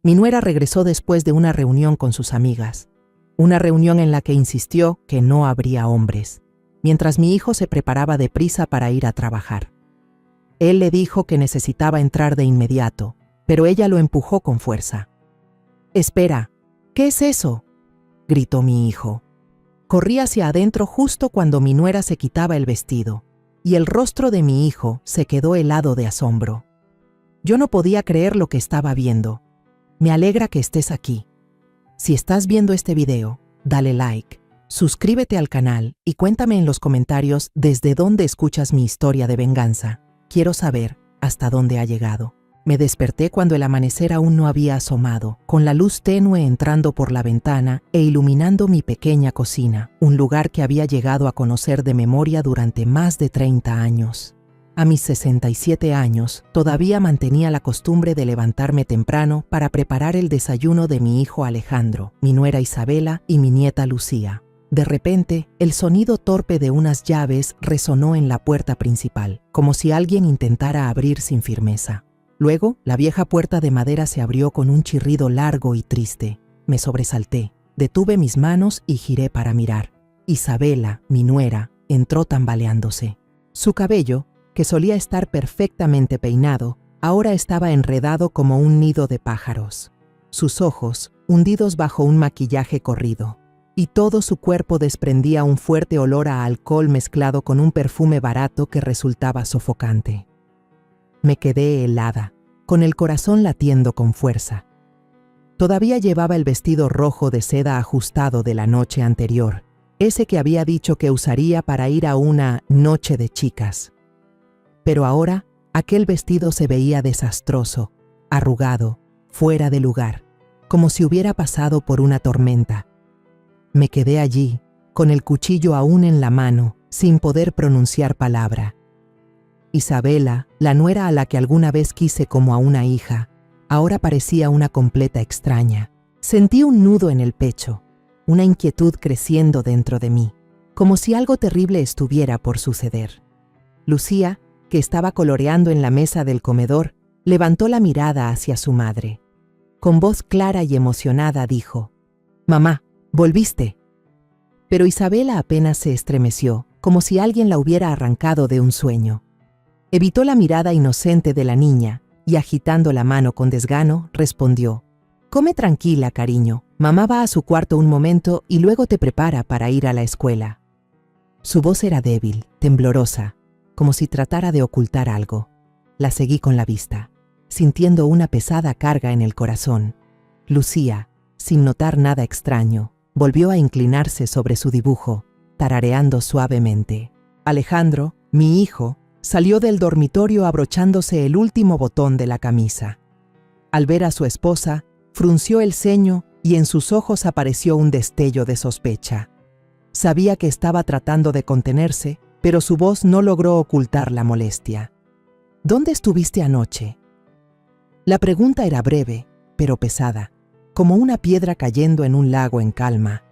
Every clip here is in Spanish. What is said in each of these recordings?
Mi nuera regresó después de una reunión con sus amigas. Una reunión en la que insistió que no habría hombres, mientras mi hijo se preparaba deprisa para ir a trabajar. Él le dijo que necesitaba entrar de inmediato, pero ella lo empujó con fuerza. «Espera, ¿qué es eso?», gritó mi hijo. Corrí hacia adentro justo cuando mi nuera se quitaba el vestido, y el rostro de mi hijo se quedó helado de asombro. Yo no podía creer lo que estaba viendo. Me alegra que estés aquí. Si estás viendo este video, dale like, suscríbete al canal y cuéntame en los comentarios desde dónde escuchas mi historia de venganza. Quiero saber hasta dónde ha llegado. Me desperté cuando el amanecer aún no había asomado, con la luz tenue entrando por la ventana e iluminando mi pequeña cocina, un lugar que había llegado a conocer de memoria durante más de 30 años. A mis 67 años, todavía mantenía la costumbre de levantarme temprano para preparar el desayuno de mi hijo Alejandro, mi nuera Isabela y mi nieta Lucía. De repente, el sonido torpe de unas llaves resonó en la puerta principal, como si alguien intentara abrir sin firmeza. Luego, la vieja puerta de madera se abrió con un chirrido largo y triste. Me sobresalté, detuve mis manos y giré para mirar. Isabela, mi nuera, entró tambaleándose. Su cabello, que solía estar perfectamente peinado, ahora estaba enredado como un nido de pájaros. Sus ojos, hundidos bajo un maquillaje corrido, y todo su cuerpo desprendía un fuerte olor a alcohol mezclado con un perfume barato que resultaba sofocante. Me quedé helada, con el corazón latiendo con fuerza. Todavía llevaba el vestido rojo de seda ajustado de la noche anterior, ese que había dicho que usaría para ir a una noche de chicas. Pero ahora, aquel vestido se veía desastroso, arrugado, fuera de lugar, como si hubiera pasado por una tormenta. Me quedé allí, con el cuchillo aún en la mano, sin poder pronunciar palabra. Isabela, la nuera a la que alguna vez quise como a una hija, ahora parecía una completa extraña. Sentí un nudo en el pecho, una inquietud creciendo dentro de mí, como si algo terrible estuviera por suceder. Lucía, que estaba coloreando en la mesa del comedor, levantó la mirada hacia su madre. Con voz clara y emocionada dijo: «Mamá, ¿volviste?». Pero Isabela apenas se estremeció, como si alguien la hubiera arrancado de un sueño. Evitó la mirada inocente de la niña y, agitando la mano con desgano, respondió: «Come tranquila, cariño. Mamá va a su cuarto un momento y luego te prepara para ir a la escuela». Su voz era débil, temblorosa, como si tratara de ocultar algo. La seguí con la vista, sintiendo una pesada carga en el corazón. Lucía, sin notar nada extraño, volvió a inclinarse sobre su dibujo, tarareando suavemente. Alejandro, mi hijo, salió del dormitorio abrochándose el último botón de la camisa. Al ver a su esposa, frunció el ceño y en sus ojos apareció un destello de sospecha. Sabía que estaba tratando de contenerse, pero su voz no logró ocultar la molestia. «¿Dónde estuviste anoche?». La pregunta era breve, pero pesada, como una piedra cayendo en un lago en calma.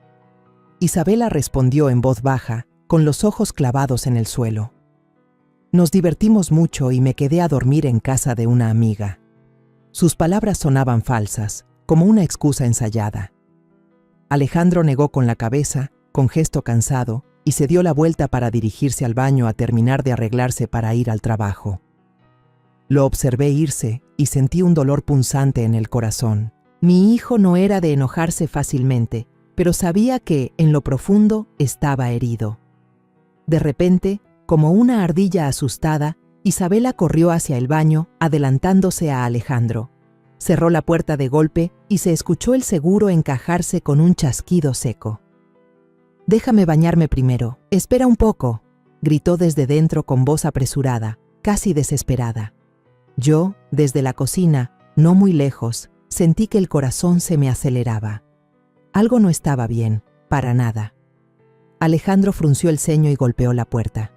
Isabela respondió en voz baja, con los ojos clavados en el suelo: «Nos divertimos mucho y me quedé a dormir en casa de una amiga». Sus palabras sonaban falsas, como una excusa ensayada. Alejandro negó con la cabeza, con gesto cansado, y se dio la vuelta para dirigirse al baño a terminar de arreglarse para ir al trabajo. Lo observé irse y sentí un dolor punzante en el corazón. Mi hijo no era de enojarse fácilmente, pero sabía que, en lo profundo, estaba herido. De repente, como una ardilla asustada, Isabela corrió hacia el baño, adelantándose a Alejandro. Cerró la puerta de golpe y se escuchó el seguro encajarse con un chasquido seco. «Déjame bañarme primero. Espera un poco», gritó desde dentro con voz apresurada, casi desesperada. Yo, desde la cocina, no muy lejos, sentí que el corazón se me aceleraba. Algo no estaba bien, para nada. Alejandro frunció el ceño y golpeó la puerta.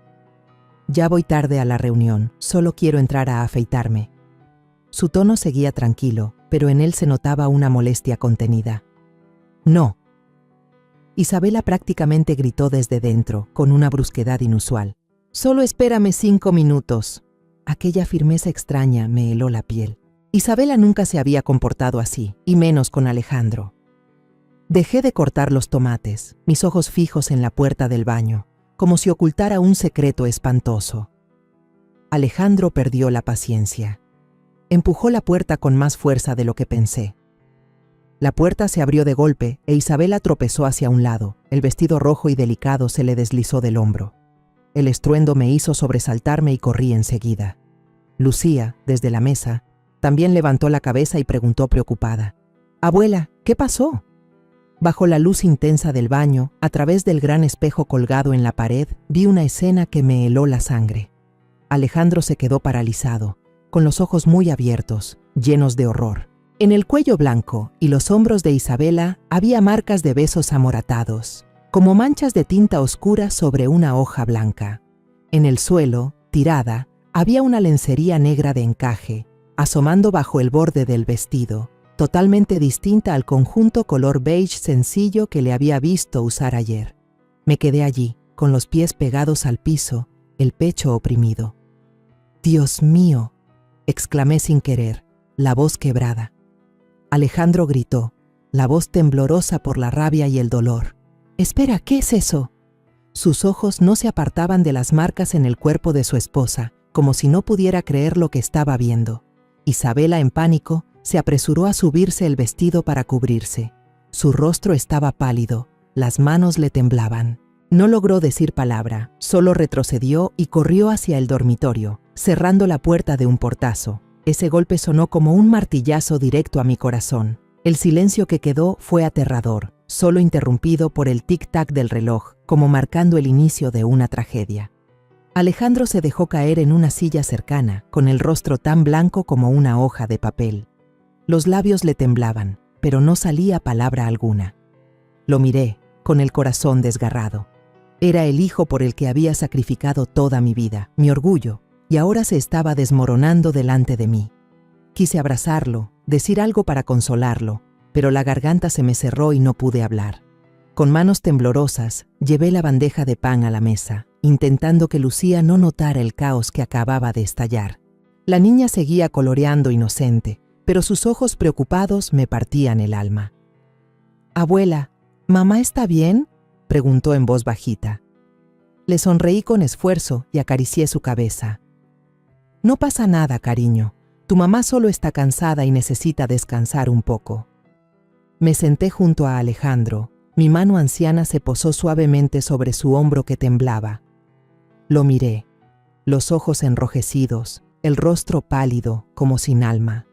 «Ya voy tarde a la reunión, solo quiero entrar a afeitarme». Su tono seguía tranquilo, pero en él se notaba una molestia contenida. «No». Isabela prácticamente gritó desde dentro, con una brusquedad inusual. «Solo espérame 5 minutos». Aquella firmeza extraña me heló la piel. Isabela nunca se había comportado así, y menos con Alejandro. Dejé de cortar los tomates, mis ojos fijos en la puerta del baño, como si ocultara un secreto espantoso. Alejandro perdió la paciencia. Empujó la puerta con más fuerza de lo que pensé. La puerta se abrió de golpe e Isabela tropezó hacia un lado. El vestido rojo y delicado se le deslizó del hombro. El estruendo me hizo sobresaltarme y corrí enseguida. Lucía, desde la mesa, también levantó la cabeza y preguntó preocupada: «Abuela, ¿qué pasó?». Bajo la luz intensa del baño, a través del gran espejo colgado en la pared, vi una escena que me heló la sangre. Alejandro se quedó paralizado, con los ojos muy abiertos, llenos de horror. En el cuello blanco y los hombros de Isabela había marcas de besos amoratados, como manchas de tinta oscura sobre una hoja blanca. En el suelo, tirada, había una lencería negra de encaje, asomando bajo el borde del vestido, totalmente distinta al conjunto color beige sencillo que le había visto usar ayer. Me quedé allí, con los pies pegados al piso, el pecho oprimido. «Dios mío», exclamé sin querer, la voz quebrada. Alejandro gritó, la voz temblorosa por la rabia y el dolor: «Espera, ¿qué es eso?». Sus ojos no se apartaban de las marcas en el cuerpo de su esposa, como si no pudiera creer lo que estaba viendo. Isabela, en pánico, se apresuró a subirse el vestido para cubrirse. Su rostro estaba pálido, las manos le temblaban. No logró decir palabra, solo retrocedió y corrió hacia el dormitorio, cerrando la puerta de un portazo. Ese golpe sonó como un martillazo directo a mi corazón. El silencio que quedó fue aterrador, solo interrumpido por el tic-tac del reloj, como marcando el inicio de una tragedia. Alejandro se dejó caer en una silla cercana, con el rostro tan blanco como una hoja de papel. Los labios le temblaban, pero no salía palabra alguna. Lo miré, con el corazón desgarrado. Era el hijo por el que había sacrificado toda mi vida, mi orgullo, y ahora se estaba desmoronando delante de mí. Quise abrazarlo, decir algo para consolarlo, pero la garganta se me cerró y no pude hablar. Con manos temblorosas, llevé la bandeja de pan a la mesa, intentando que Lucía no notara el caos que acababa de estallar. La niña seguía coloreando inocente, pero sus ojos preocupados me partían el alma. «Abuela, ¿mamá está bien?», preguntó en voz bajita. Le sonreí con esfuerzo y acaricié su cabeza. «No pasa nada, cariño. Tu mamá solo está cansada y necesita descansar un poco». Me senté junto a Alejandro. Mi mano anciana se posó suavemente sobre su hombro que temblaba. Lo miré, los ojos enrojecidos, el rostro pálido, como sin alma.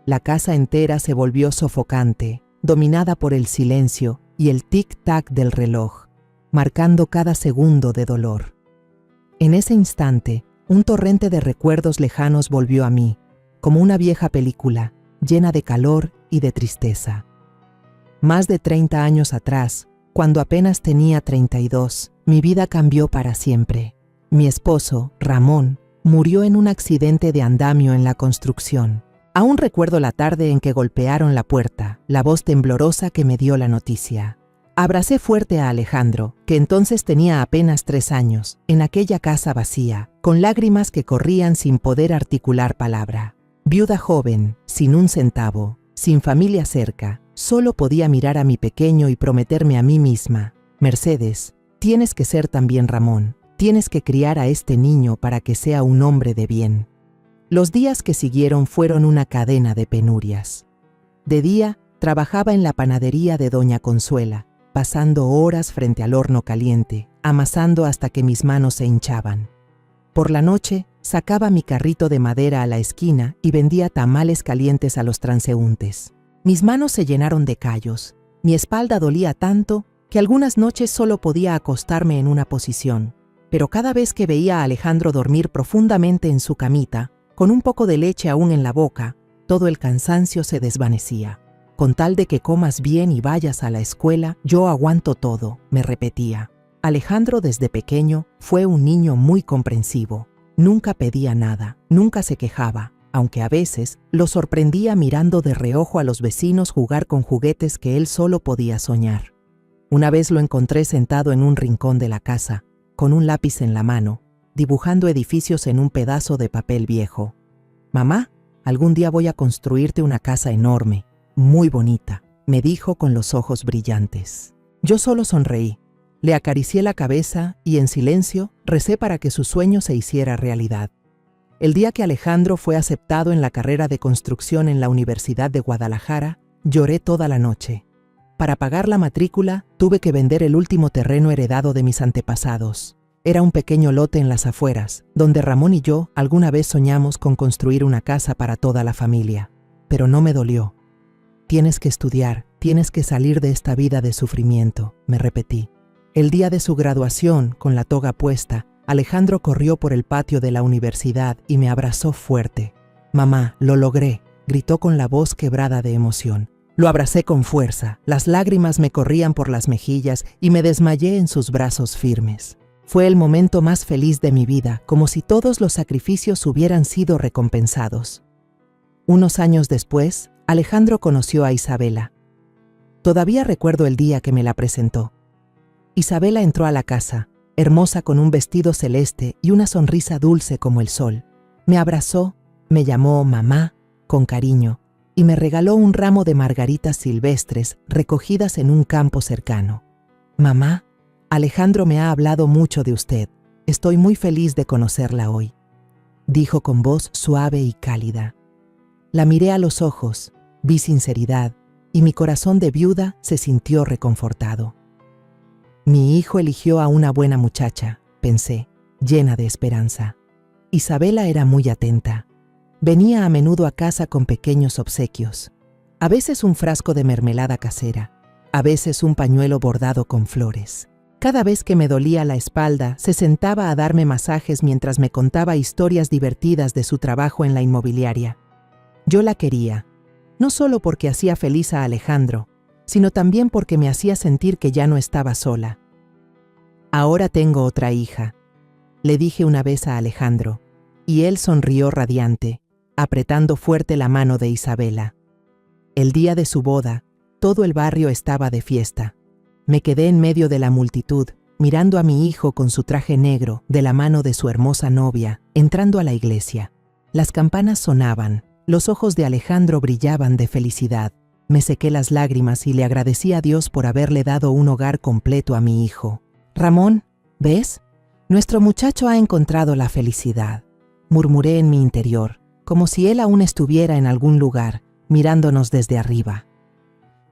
La casa entera se volvió sofocante, dominada por el silencio y el tic-tac del reloj, marcando cada segundo de dolor. En ese instante, un torrente de recuerdos lejanos volvió a mí, como una vieja película, llena de calor y de tristeza. Más de 30 años atrás, cuando apenas tenía 32, mi vida cambió para siempre. Mi esposo, Ramón, murió en un accidente de andamio en la construcción. Aún recuerdo la tarde en que golpearon la puerta, la voz temblorosa que me dio la noticia. Abracé fuerte a Alejandro, que entonces tenía apenas 3 años, en aquella casa vacía, con lágrimas que corrían sin poder articular palabra. Viuda joven, sin un centavo, sin familia cerca, solo podía mirar a mi pequeño y prometerme a mí misma: «Mercedes, tienes que ser también Ramón, tienes que criar a este niño para que sea un hombre de bien». Los días que siguieron fueron una cadena de penurias. De día, trabajaba en la panadería de Doña Consuela, pasando horas frente al horno caliente, amasando hasta que mis manos se hinchaban. Por la noche, sacaba mi carrito de madera a la esquina y vendía tamales calientes a los transeúntes. Mis manos se llenaron de callos. Mi espalda dolía tanto que algunas noches solo podía acostarme en una posición. Pero cada vez que veía a Alejandro dormir profundamente en su camita, con un poco de leche aún en la boca, todo el cansancio se desvanecía. «Con tal de que comas bien y vayas a la escuela, yo aguanto todo», me repetía. Alejandro desde pequeño fue un niño muy comprensivo. Nunca pedía nada, nunca se quejaba, aunque a veces lo sorprendía mirando de reojo a los vecinos jugar con juguetes que él solo podía soñar. Una vez lo encontré sentado en un rincón de la casa, con un lápiz en la mano, dibujando edificios en un pedazo de papel viejo. «Mamá, algún día voy a construirte una casa enorme, muy bonita, me dijo con los ojos brillantes. Yo solo sonreí, le acaricié la cabeza y en silencio recé para que su sueño se hiciera realidad. El día que Alejandro fue aceptado en la carrera de construcción en la Universidad de Guadalajara, lloré toda la noche. Para pagar la matrícula, tuve que vender el último terreno heredado de mis antepasados. Era un pequeño lote en las afueras, donde Ramón y yo alguna vez soñamos con construir una casa para toda la familia. Pero no me dolió. Tienes que estudiar, tienes que salir de esta vida de sufrimiento, me repetí. El día de su graduación, con la toga puesta, Alejandro corrió por el patio de la universidad y me abrazó fuerte. «Mamá, lo logré», gritó con la voz quebrada de emoción. Lo abracé con fuerza, las lágrimas me corrían por las mejillas y me desmayé en sus brazos firmes. Fue el momento más feliz de mi vida, como si todos los sacrificios hubieran sido recompensados. Unos años después, Alejandro conoció a Isabela. Todavía recuerdo el día que me la presentó. Isabela entró a la casa, hermosa con un vestido celeste y una sonrisa dulce como el sol. Me abrazó, me llamó mamá, con cariño, y me regaló un ramo de margaritas silvestres recogidas en un campo cercano. «Mamá, Alejandro me ha hablado mucho de usted. Estoy muy feliz de conocerla hoy», dijo con voz suave y cálida. La miré a los ojos, vi sinceridad, y mi corazón de viuda se sintió reconfortado. Mi hijo eligió a una buena muchacha, pensé, llena de esperanza. Isabela era muy atenta. Venía a menudo a casa con pequeños obsequios. A veces un frasco de mermelada casera, a veces un pañuelo bordado con flores. Cada vez que me dolía la espalda, se sentaba a darme masajes mientras me contaba historias divertidas de su trabajo en la inmobiliaria. Yo la quería, no solo porque hacía feliz a Alejandro, sino también porque me hacía sentir que ya no estaba sola. «Ahora tengo otra hija», le dije una vez a Alejandro, y él sonrió radiante, apretando fuerte la mano de Isabela. El día de su boda, todo el barrio estaba de fiesta. Me quedé en medio de la multitud, mirando a mi hijo con su traje negro, de la mano de su hermosa novia, entrando a la iglesia. Las campanas sonaban, los ojos de Alejandro brillaban de felicidad. Me sequé las lágrimas y le agradecí a Dios por haberle dado un hogar completo a mi hijo. «Ramón, ¿ves? Nuestro muchacho ha encontrado la felicidad», murmuré en mi interior, como si él aún estuviera en algún lugar, mirándonos desde arriba.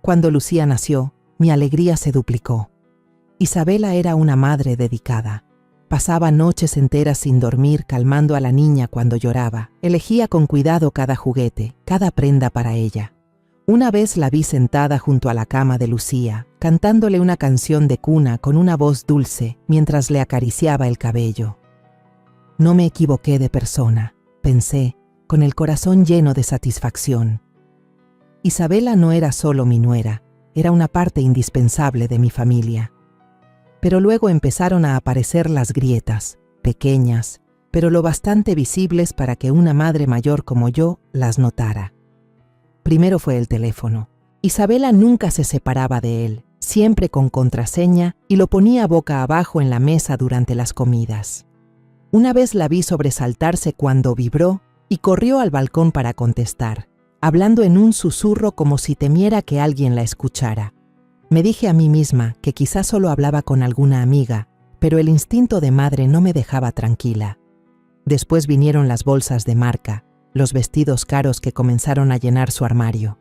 Cuando Lucía nació, mi alegría se duplicó. Isabela era una madre dedicada. Pasaba noches enteras sin dormir calmando a la niña cuando lloraba. Elegía con cuidado cada juguete, cada prenda para ella. Una vez la vi sentada junto a la cama de Lucía, cantándole una canción de cuna con una voz dulce mientras le acariciaba el cabello. No me equivoqué de persona, pensé, con el corazón lleno de satisfacción. Isabela no era solo mi nuera, era una parte indispensable de mi familia. Pero luego empezaron a aparecer las grietas, pequeñas, pero lo bastante visibles para que una madre mayor como yo las notara. Primero fue el teléfono. Isabela nunca se separaba de él, siempre con contraseña, y lo ponía boca abajo en la mesa durante las comidas. Una vez la vi sobresaltarse cuando vibró y corrió al balcón para contestar, hablando en un susurro como si temiera que alguien la escuchara. Me dije a mí misma que quizás solo hablaba con alguna amiga, pero el instinto de madre no me dejaba tranquila. Después vinieron las bolsas de marca, los vestidos caros que comenzaron a llenar su armario.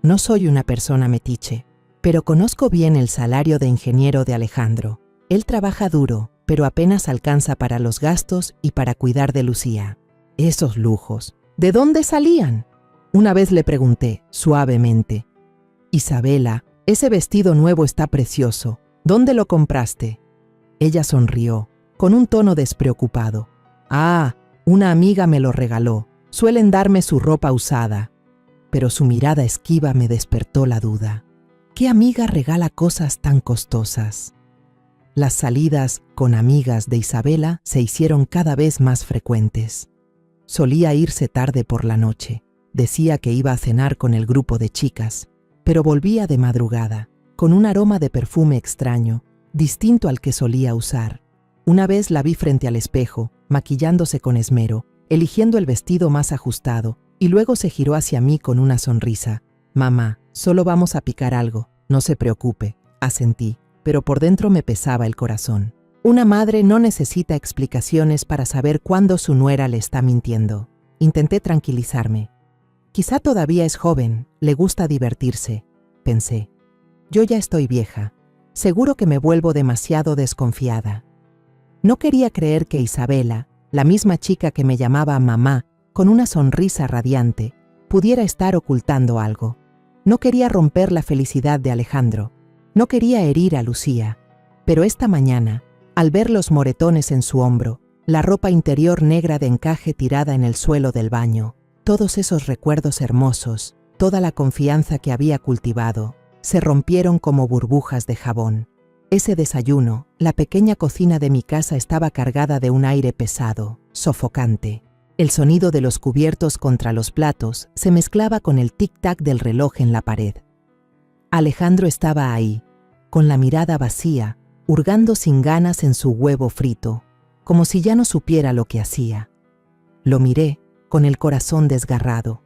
No soy una persona metiche, pero conozco bien el salario de ingeniero de Alejandro. Él trabaja duro, pero apenas alcanza para los gastos y para cuidar de Lucía. Esos lujos, ¿de dónde salían? Una vez le pregunté, suavemente, «Isabela, ese vestido nuevo está precioso. ¿Dónde lo compraste?» Ella sonrió, con un tono despreocupado. «Ah, una amiga me lo regaló. Suelen darme su ropa usada». Pero su mirada esquiva me despertó la duda. ¿Qué amiga regala cosas tan costosas? Las salidas con amigas de Isabela se hicieron cada vez más frecuentes. Solía irse tarde por la noche. Decía que iba a cenar con el grupo de chicas, pero volvía de madrugada, con un aroma de perfume extraño, distinto al que solía usar. Una vez la vi frente al espejo, maquillándose con esmero, eligiendo el vestido más ajustado, Y luego se giró hacia mí con una sonrisa. Mamá, solo vamos a picar algo, no se preocupe, asentí, pero por dentro me pesaba el corazón. Una madre no necesita explicaciones para saber cuándo su nuera le está mintiendo. Intenté tranquilizarme. Quizá todavía es joven, le gusta divertirse, pensé. Yo ya estoy vieja, seguro que me vuelvo demasiado desconfiada. No quería creer que Isabela, la misma chica que me llamaba mamá, con una sonrisa radiante, pudiera estar ocultando algo. No quería romper la felicidad de Alejandro, no quería herir a Lucía, pero esta mañana, al ver los moretones en su hombro, la ropa interior negra de encaje tirada en el suelo del baño, todos esos recuerdos hermosos, toda la confianza que había cultivado, se rompieron como burbujas de jabón. Ese desayuno, la pequeña cocina de mi casa estaba cargada de un aire pesado, sofocante. El sonido de los cubiertos contra los platos se mezclaba con el tic-tac del reloj en la pared. Alejandro estaba ahí, con la mirada vacía, hurgando sin ganas en su huevo frito, como si ya no supiera lo que hacía. Lo miré, con el corazón desgarrado.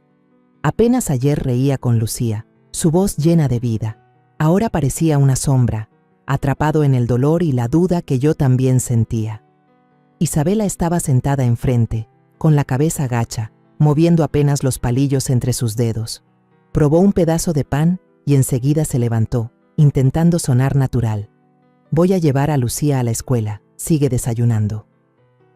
Apenas ayer reía con Lucía, su voz llena de vida. Ahora parecía una sombra, atrapado en el dolor y la duda que yo también sentía. Isabela estaba sentada enfrente, con la cabeza gacha, moviendo apenas los palillos entre sus dedos. Probó un pedazo de pan y enseguida se levantó, intentando sonar natural. Voy a llevar a Lucía a la escuela, sigue desayunando.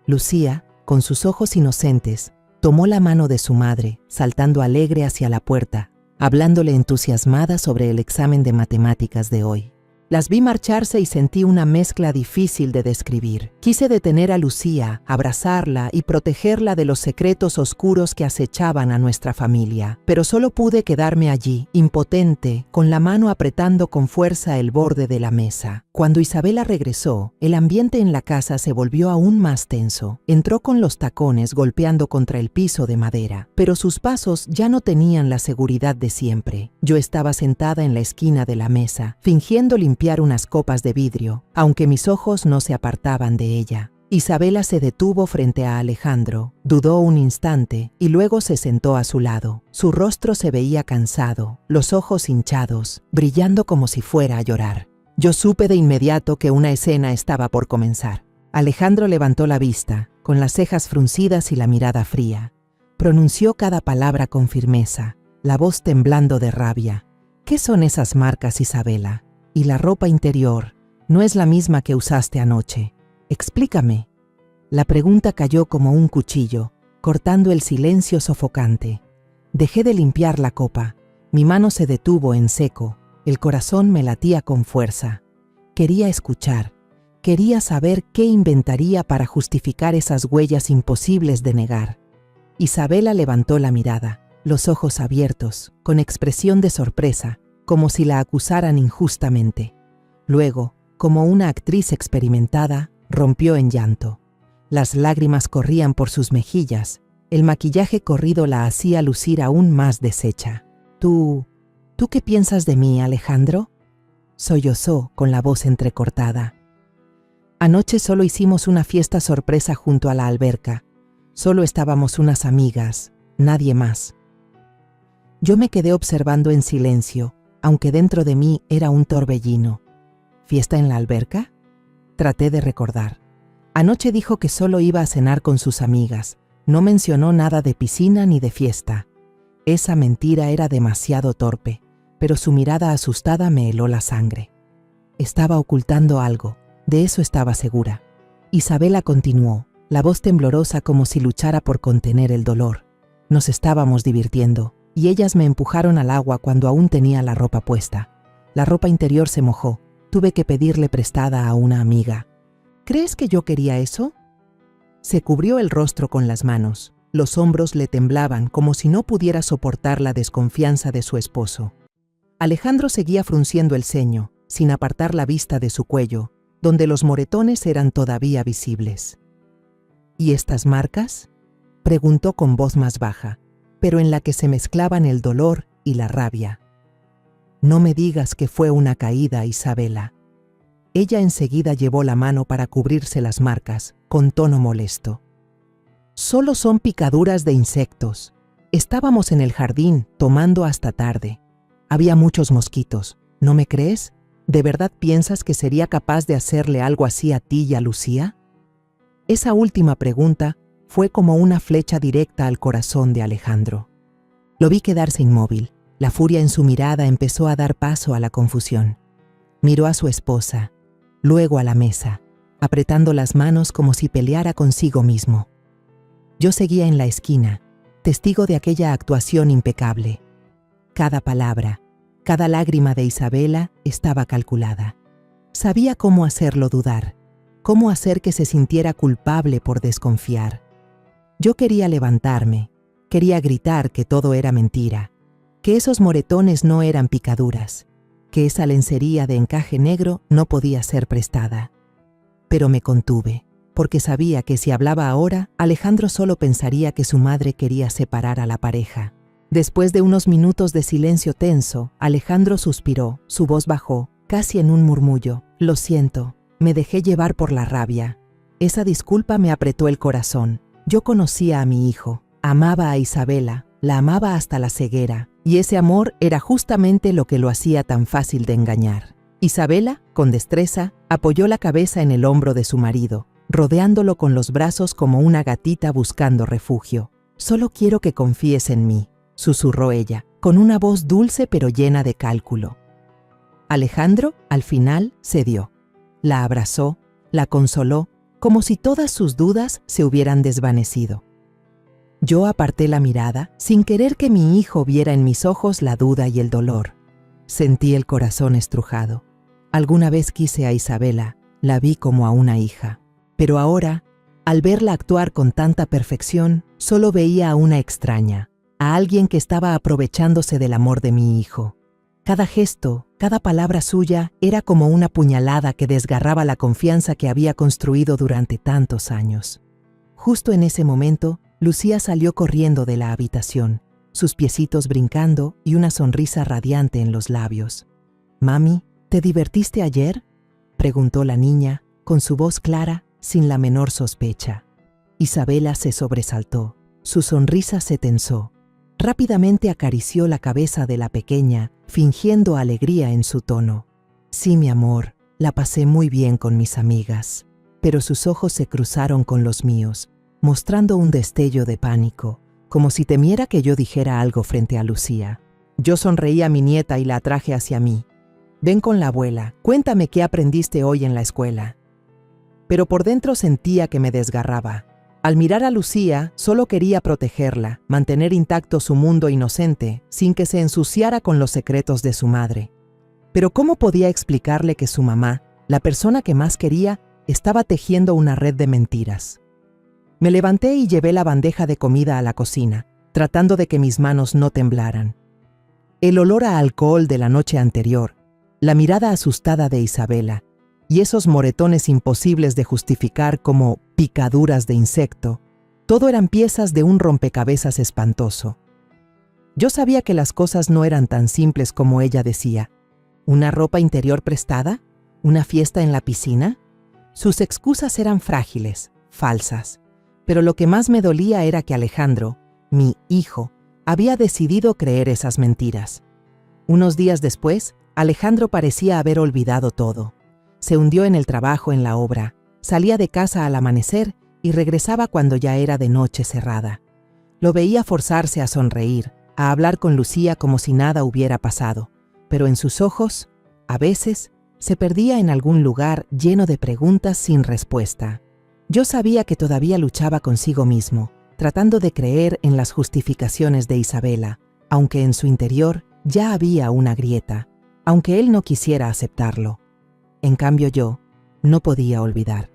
Lucía, con sus ojos inocentes, tomó la mano de su madre, saltando alegre hacia la puerta, hablándole entusiasmada sobre el examen de matemáticas de hoy. Las vi marcharse y sentí una mezcla difícil de describir. Quise detener a Lucía, abrazarla y protegerla de los secretos oscuros que acechaban a nuestra familia, pero solo pude quedarme allí, impotente, con la mano apretando con fuerza el borde de la mesa. Cuando Isabela regresó, el ambiente en la casa se volvió aún más tenso. Entró con los tacones golpeando contra el piso de madera, pero sus pasos ya no tenían la seguridad de siempre. Yo estaba sentada en la esquina de la mesa, fingiendo limpiar unas copas de vidrio, aunque mis ojos no se apartaban de ella. Isabela se detuvo frente a Alejandro, dudó un instante y luego se sentó a su lado. Su rostro se veía cansado, los ojos hinchados, brillando como si fuera a llorar. Yo supe de inmediato que una escena estaba por comenzar. Alejandro levantó la vista, con las cejas fruncidas y la mirada fría. Pronunció cada palabra con firmeza, la voz temblando de rabia. ¿Qué son esas marcas, Isabela? Y la ropa interior no es la misma que usaste anoche. Explícame. La pregunta cayó como un cuchillo, cortando el silencio sofocante. Dejé de limpiar la copa. Mi mano se detuvo en seco. El corazón me latía con fuerza. Quería escuchar. Quería saber qué inventaría para justificar esas huellas imposibles de negar. Isabela levantó la mirada, los ojos abiertos, con expresión de sorpresa, como si la acusaran injustamente. Luego, como una actriz experimentada, rompió en llanto. Las lágrimas corrían por sus mejillas. El maquillaje corrido la hacía lucir aún más deshecha. ¿Tú qué piensas de mí, Alejandro?, sollozó con la voz entrecortada. Anoche solo hicimos una fiesta sorpresa junto a la alberca. Solo estábamos unas amigas, nadie más. Yo me quedé observando en silencio, aunque dentro de mí era un torbellino. ¿Fiesta en la alberca? Traté de recordar. Anoche dijo que solo iba a cenar con sus amigas. No mencionó nada de piscina ni de fiesta. Esa mentira era demasiado torpe, pero su mirada asustada me heló la sangre. Estaba ocultando algo, de eso estaba segura. Isabela continuó, la voz temblorosa como si luchara por contener el dolor. Nos estábamos divirtiendo, y ellas me empujaron al agua cuando aún tenía la ropa puesta. La ropa interior se mojó. Tuve que pedirle prestada a una amiga. ¿Crees que yo quería eso? Se cubrió el rostro con las manos. Los hombros le temblaban como si no pudiera soportar la desconfianza de su esposo. Alejandro seguía frunciendo el ceño, sin apartar la vista de su cuello, donde los moretones eran todavía visibles. ¿Y estas marcas?, preguntó con voz más baja, pero en la que se mezclaban el dolor y la rabia. No me digas que fue una caída, Isabela. Ella enseguida llevó la mano para cubrirse las marcas, con tono molesto. Solo son picaduras de insectos. Estábamos en el jardín, tomando hasta tarde. Había muchos mosquitos. ¿No me crees? ¿De verdad piensas que sería capaz de hacerle algo así a ti y a Lucía? Esa última pregunta fue como una flecha directa al corazón de Alejandro. Lo vi quedarse inmóvil. La furia en su mirada empezó a dar paso a la confusión. Miró a su esposa, luego a la mesa, apretando las manos como si peleara consigo mismo. Yo seguía en la esquina, testigo de aquella actuación impecable. Cada palabra, cada lágrima de Isabela estaba calculada. Sabía cómo hacerlo dudar, cómo hacer que se sintiera culpable por desconfiar. Yo quería levantarme, quería gritar que todo era mentira, que esos moretones no eran picaduras, que esa lencería de encaje negro no podía ser prestada. Pero me contuve, porque sabía que si hablaba ahora, Alejandro solo pensaría que su madre quería separar a la pareja. Después de unos minutos de silencio tenso, Alejandro suspiró, su voz bajó, casi en un murmullo. Lo siento, me dejé llevar por la rabia. Esa disculpa me apretó el corazón. Yo conocía a mi hijo, amaba a Isabela, la amaba hasta la ceguera, y ese amor era justamente lo que lo hacía tan fácil de engañar. Isabela, con destreza, apoyó la cabeza en el hombro de su marido, rodeándolo con los brazos como una gatita buscando refugio. «Solo quiero que confíes en mí», susurró ella, con una voz dulce pero llena de cálculo. Alejandro, al final, cedió. La abrazó, la consoló, como si todas sus dudas se hubieran desvanecido. Yo aparté la mirada, sin querer que mi hijo viera en mis ojos la duda y el dolor. Sentí el corazón estrujado. Alguna vez quise a Isabela, la vi como a una hija. Pero ahora, al verla actuar con tanta perfección, solo veía a una extraña, a alguien que estaba aprovechándose del amor de mi hijo. Cada gesto, cada palabra suya era como una puñalada que desgarraba la confianza que había construido durante tantos años. Justo en ese momento, Lucía salió corriendo de la habitación, sus piecitos brincando y una sonrisa radiante en los labios. «Mami, ¿te divertiste ayer?», preguntó la niña, con su voz clara, sin la menor sospecha. Isabela se sobresaltó, su sonrisa se tensó. Rápidamente acarició la cabeza de la pequeña, fingiendo alegría en su tono. «Sí, mi amor, la pasé muy bien con mis amigas». Pero sus ojos se cruzaron con los míos, mostrando un destello de pánico, como si temiera que yo dijera algo frente a Lucía. Yo sonreí a mi nieta y la atraje hacia mí. «Ven con la abuela, cuéntame qué aprendiste hoy en la escuela». Pero por dentro sentía que me desgarraba. Al mirar a Lucía, solo quería protegerla, mantener intacto su mundo inocente, sin que se ensuciara con los secretos de su madre. Pero ¿cómo podía explicarle que su mamá, la persona que más quería, estaba tejiendo una red de mentiras? Me levanté y llevé la bandeja de comida a la cocina, tratando de que mis manos no temblaran. El olor a alcohol de la noche anterior, la mirada asustada de Isabela, y esos moretones imposibles de justificar como picaduras de insecto, todo eran piezas de un rompecabezas espantoso. Yo sabía que las cosas no eran tan simples como ella decía. ¿Una ropa interior prestada? ¿Una fiesta en la piscina? Sus excusas eran frágiles, falsas, pero lo que más me dolía era que Alejandro, mi hijo, había decidido creer esas mentiras. Unos días después, Alejandro parecía haber olvidado todo. Se hundió en el trabajo en la obra, salía de casa al amanecer y regresaba cuando ya era de noche cerrada. Lo veía forzarse a sonreír, a hablar con Lucía como si nada hubiera pasado, pero en sus ojos, a veces, se perdía en algún lugar lleno de preguntas sin respuesta. Yo sabía que todavía luchaba consigo mismo, tratando de creer en las justificaciones de Isabela, aunque en su interior ya había una grieta, aunque él no quisiera aceptarlo. En cambio yo no podía olvidar.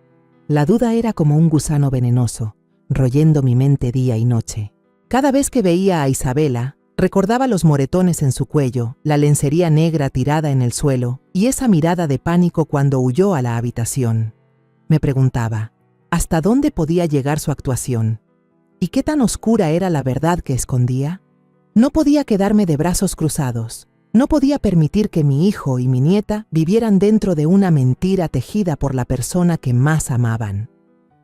La duda era como un gusano venenoso, royendo mi mente día y noche. Cada vez que veía a Isabela, recordaba los moretones en su cuello, la lencería negra tirada en el suelo y esa mirada de pánico cuando huyó a la habitación. Me preguntaba, ¿hasta dónde podía llegar su actuación? ¿Y qué tan oscura era la verdad que escondía? No podía quedarme de brazos cruzados. No podía permitir que mi hijo y mi nieta vivieran dentro de una mentira tejida por la persona que más amaban.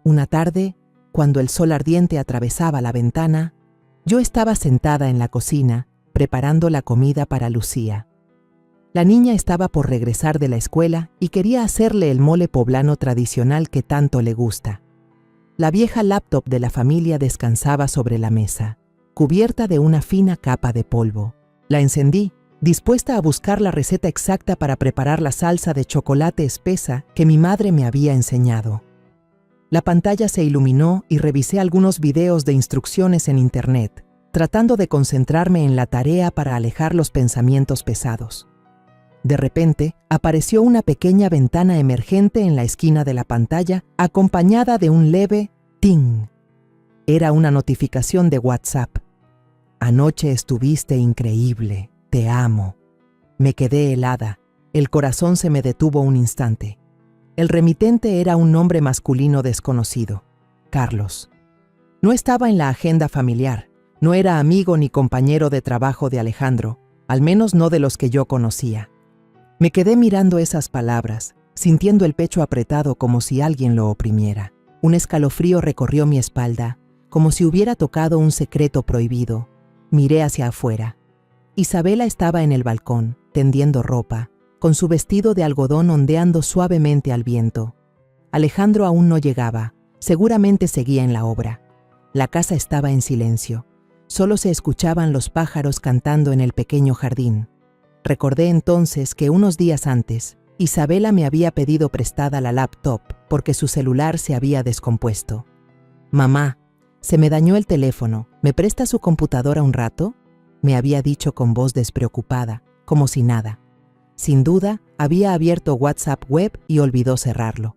Una tarde, cuando el sol ardiente atravesaba la ventana, Yo estaba sentada en la cocina, preparando la comida para Lucía. La niña estaba por regresar de la escuela y quería hacerle el mole poblano tradicional que tanto le gusta. La vieja laptop de la familia descansaba sobre la mesa, cubierta de una fina capa de polvo. La encendí, dispuesta a buscar la receta exacta para preparar la salsa de chocolate espesa que mi madre me había enseñado. La pantalla se iluminó y revisé algunos videos de instrucciones en internet, tratando de concentrarme en la tarea para alejar los pensamientos pesados. De repente, apareció una pequeña ventana emergente en la esquina de la pantalla, acompañada de un leve ting. Era una notificación de WhatsApp. Anoche estuviste increíble, te amo. Me quedé helada, el corazón se me detuvo un instante. El remitente era un nombre masculino desconocido, Carlos. No estaba en la agenda familiar, no era amigo ni compañero de trabajo de Alejandro, al menos no de los que yo conocía. Me quedé mirando esas palabras, sintiendo el pecho apretado como si alguien lo oprimiera. Un escalofrío recorrió mi espalda, como si hubiera tocado un secreto prohibido. Miré hacia afuera. Isabela estaba en el balcón, tendiendo ropa, con su vestido de algodón ondeando suavemente al viento. Alejandro aún no llegaba, seguramente seguía en la obra. La casa estaba en silencio. Solo se escuchaban los pájaros cantando en el pequeño jardín. Recordé entonces que unos días antes, Isabela me había pedido prestada la laptop porque su celular se había descompuesto. «Mamá, se me dañó el teléfono, ¿me presta su computadora un rato?», me había dicho con voz despreocupada, como si nada. Sin duda, había abierto WhatsApp web y olvidó cerrarlo.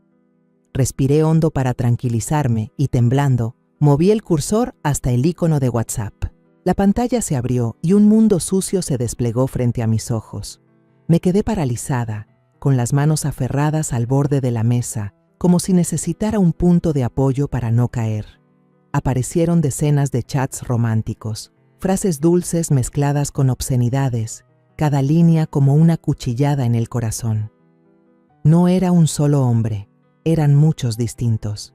Respiré hondo para tranquilizarme y temblando, moví el cursor hasta el icono de WhatsApp. La pantalla se abrió y un mundo sucio se desplegó frente a mis ojos. Me quedé paralizada, con las manos aferradas al borde de la mesa, como si necesitara un punto de apoyo para no caer. Aparecieron decenas de chats románticos, frases dulces mezcladas con obscenidades, cada línea como una cuchillada en el corazón. No era un solo hombre, eran muchos distintos.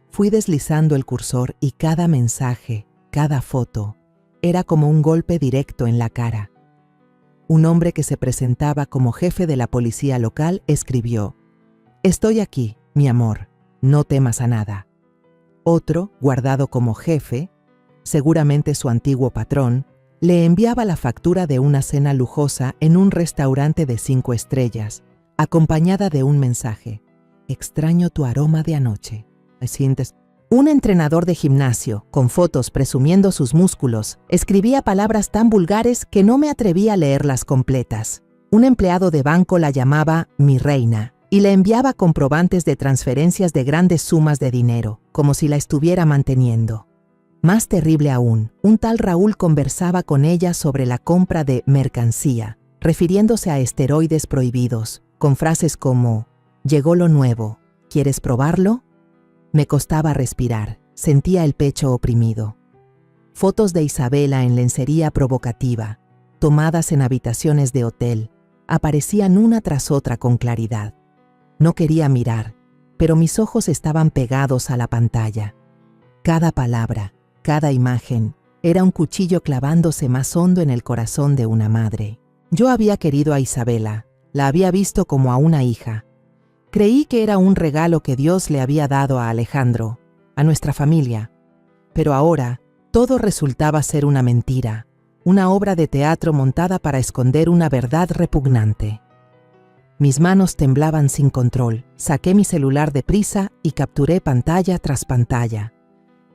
Fui deslizando el cursor y cada mensaje, cada foto, era como un golpe directo en la cara. Un hombre que se presentaba como jefe de la policía local escribió: «Estoy aquí, mi amor, no temas a nada». Otro, guardado como jefe, seguramente su antiguo patrón, le enviaba la factura de una cena lujosa en un restaurante de 5 estrellas, acompañada de un mensaje: «Extraño tu aroma de anoche. ¿Sientes?». Un entrenador de gimnasio, con fotos presumiendo sus músculos, escribía palabras tan vulgares que no me atrevía a leerlas completas. Un empleado de banco la llamaba «mi reina» y le enviaba comprobantes de transferencias de grandes sumas de dinero, como si la estuviera manteniendo. Más terrible aún, un tal Raúl conversaba con ella sobre la compra de mercancía, refiriéndose a esteroides prohibidos, con frases como «llegó lo nuevo, ¿quieres probarlo?». Me costaba respirar, sentía el pecho oprimido. Fotos de Isabela en lencería provocativa, tomadas en habitaciones de hotel, aparecían una tras otra con claridad. No quería mirar, pero mis ojos estaban pegados a la pantalla. Cada palabra, cada imagen, era un cuchillo clavándose más hondo en el corazón de una madre. Yo había querido a Isabela, la había visto como a una hija. Creí que era un regalo que Dios le había dado a Alejandro, a nuestra familia. Pero ahora, todo resultaba ser una mentira, una obra de teatro montada para esconder una verdad repugnante. Mis manos temblaban sin control, saqué mi celular deprisa y capturé pantalla tras pantalla.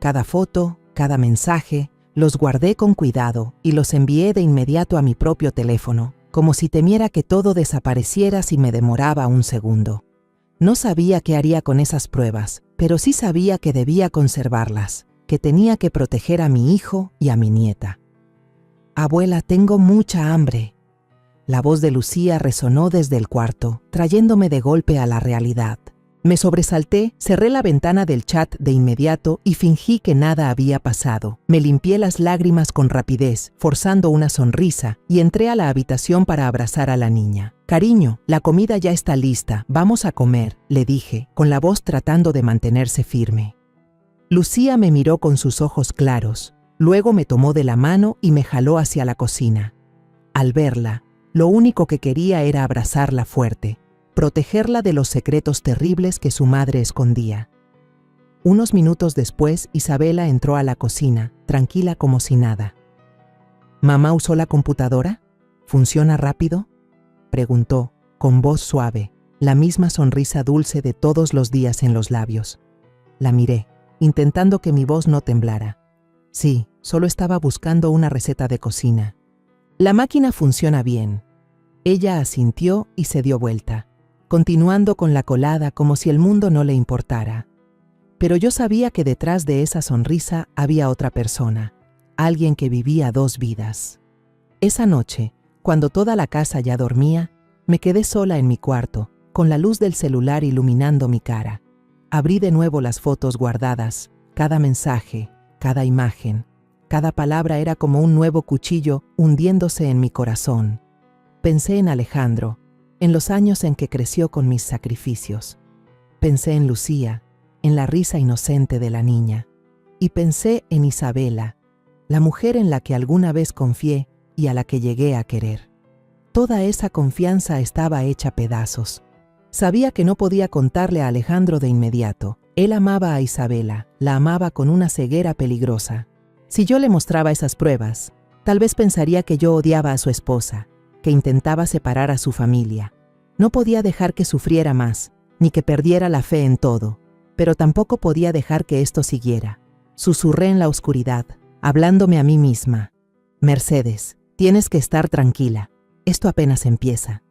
Cada foto, cada mensaje, los guardé con cuidado y los envié de inmediato a mi propio teléfono, como si temiera que todo desapareciera si me demoraba un segundo. No sabía qué haría con esas pruebas, pero sí sabía que debía conservarlas, que tenía que proteger a mi hijo y a mi nieta. «Abuela, tengo mucha hambre». La voz de Lucía resonó desde el cuarto, trayéndome de golpe a la realidad. Me sobresalté, cerré la ventana del chat de inmediato y fingí que nada había pasado. Me limpié las lágrimas con rapidez, forzando una sonrisa, y entré a la habitación para abrazar a la niña. «Cariño, la comida ya está lista, vamos a comer», le dije, con la voz tratando de mantenerse firme. Lucía me miró con sus ojos claros, Luego me tomó de la mano y me jaló hacia la cocina. Al verla, lo único que quería era abrazarla fuerte, protegerla de los secretos terribles que su madre escondía. Unos minutos después, Isabela entró a la cocina, tranquila como si nada. ¿Mamá usó la computadora? ¿Funciona rápido?, preguntó, con voz suave, la misma sonrisa dulce de todos los días en los labios. La miré, intentando que mi voz no temblara. Sí, solo estaba buscando una receta de cocina. La máquina funciona bien. Ella asintió y se dio vuelta, continuando con la colada como si el mundo no le importara. Pero yo sabía que detrás de esa sonrisa había otra persona, alguien que vivía dos vidas. Esa noche, cuando toda la casa ya dormía, me quedé sola en mi cuarto, con la luz del celular iluminando mi cara. Abrí de nuevo las fotos guardadas, cada mensaje, cada imagen, cada palabra era como un nuevo cuchillo hundiéndose en mi corazón. Pensé en Alejandro, en los años en que creció con mis sacrificios. Pensé en Lucía, en la risa inocente de la niña. Y pensé en Isabela, la mujer en la que alguna vez confié y a la que llegué a querer. Toda esa confianza estaba hecha pedazos. Sabía que no podía contarle a Alejandro de inmediato. Él amaba a Isabela, la amaba con una ceguera peligrosa. Si yo le mostraba esas pruebas, tal vez pensaría que yo odiaba a su esposa, que intentaba separar a su familia. No podía dejar que sufriera más, ni que perdiera la fe en todo, pero tampoco podía dejar que esto siguiera. Susurré en la oscuridad, hablándome a mí misma. Mercedes, tienes que estar tranquila. Esto apenas empieza.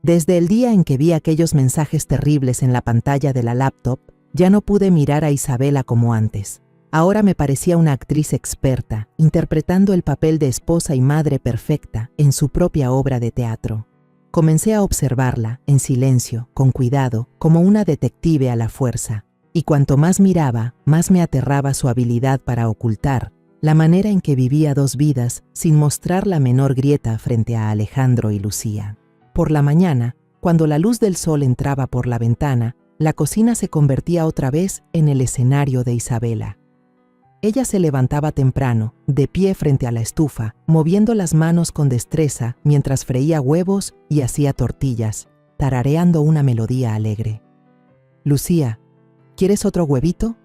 Desde el día en que vi aquellos mensajes terribles en la pantalla de la laptop, ya no pude mirar a Isabela como antes. Ahora me parecía una actriz experta, interpretando el papel de esposa y madre perfecta en su propia obra de teatro. Comencé a observarla, en silencio, con cuidado, como una detective a la fuerza. Y cuanto más miraba, más me aterraba su habilidad para ocultar, la manera en que vivía dos vidas sin mostrar la menor grieta frente a Alejandro y Lucía. Por la mañana, cuando la luz del sol entraba por la ventana, la cocina se convertía otra vez en el escenario de Isabela. Ella se levantaba temprano, de pie frente a la estufa, moviendo las manos con destreza mientras freía huevos y hacía tortillas, tarareando una melodía alegre. «Lucía, ¿quieres otro huevito?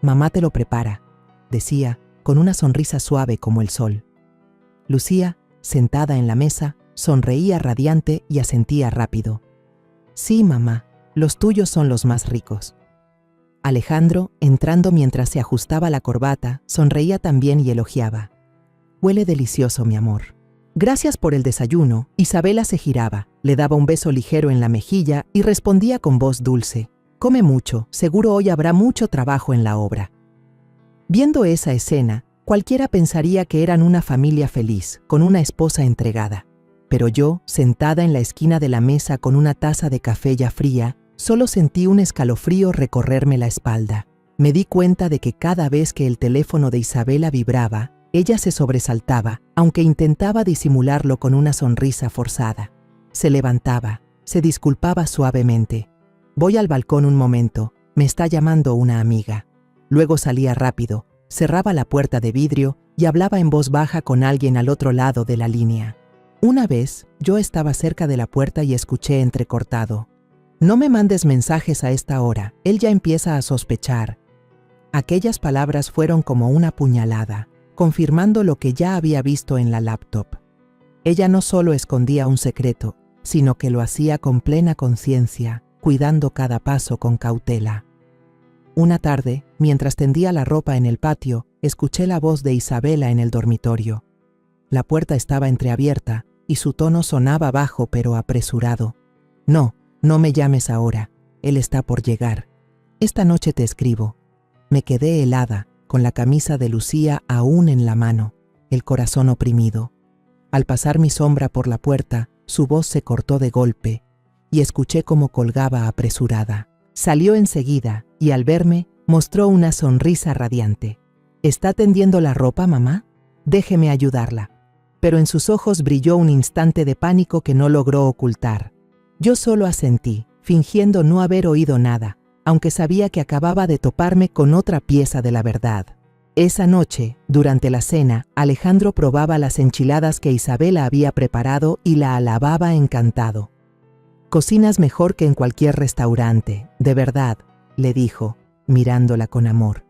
Mamá te lo prepara», decía, con una sonrisa suave como el sol. Lucía, sentada en la mesa, sonreía radiante y asentía rápido. «Sí, mamá, los tuyos son los más ricos». Alejandro, entrando mientras se ajustaba la corbata, sonreía también y elogiaba. «Huele delicioso, mi amor». «Gracias por el desayuno». Isabela se giraba, le daba un beso ligero en la mejilla y respondía con voz dulce. «Come mucho, seguro hoy habrá mucho trabajo en la obra». Viendo esa escena, cualquiera pensaría que eran una familia feliz, con una esposa entregada. Pero yo, sentada en la esquina de la mesa con una taza de café ya fría, solo sentí un escalofrío recorrerme la espalda. Me di cuenta de que cada vez que el teléfono de Isabela vibraba, ella se sobresaltaba, aunque intentaba disimularlo con una sonrisa forzada. Se levantaba, se disculpaba suavemente. «Voy al balcón un momento, me está llamando una amiga». Luego salía rápido, cerraba la puerta de vidrio y hablaba en voz baja con alguien al otro lado de la línea. Una vez, yo estaba cerca de la puerta y escuché entrecortado: «No me mandes mensajes a esta hora, él ya empieza a sospechar». Aquellas palabras fueron como una puñalada, confirmando lo que ya había visto en la laptop. Ella no solo escondía un secreto, sino que lo hacía con plena conciencia, cuidando cada paso con cautela. Una tarde, mientras tendía la ropa en el patio, escuché la voz de Isabela en el dormitorio. La puerta estaba entreabierta y su tono sonaba bajo pero apresurado. «No, no me llames ahora, él está por llegar. Esta noche te escribo». Me quedé helada, con la camisa de Lucía aún en la mano, el corazón oprimido. Al pasar mi sombra por la puerta, su voz se cortó de golpe y escuché cómo colgaba apresurada. Salió enseguida y al verme mostró una sonrisa radiante. «¿Está tendiendo la ropa, mamá? Déjeme ayudarla». Pero en sus ojos brilló un instante de pánico que no logró ocultar. Yo solo asentí, fingiendo no haber oído nada, aunque sabía que acababa de toparme con otra pieza de la verdad. Esa noche, durante la cena, Alejandro probaba las enchiladas que Isabela había preparado y la alababa encantado. «Cocinas mejor que en cualquier restaurante, de verdad», le dijo, mirándola con amor.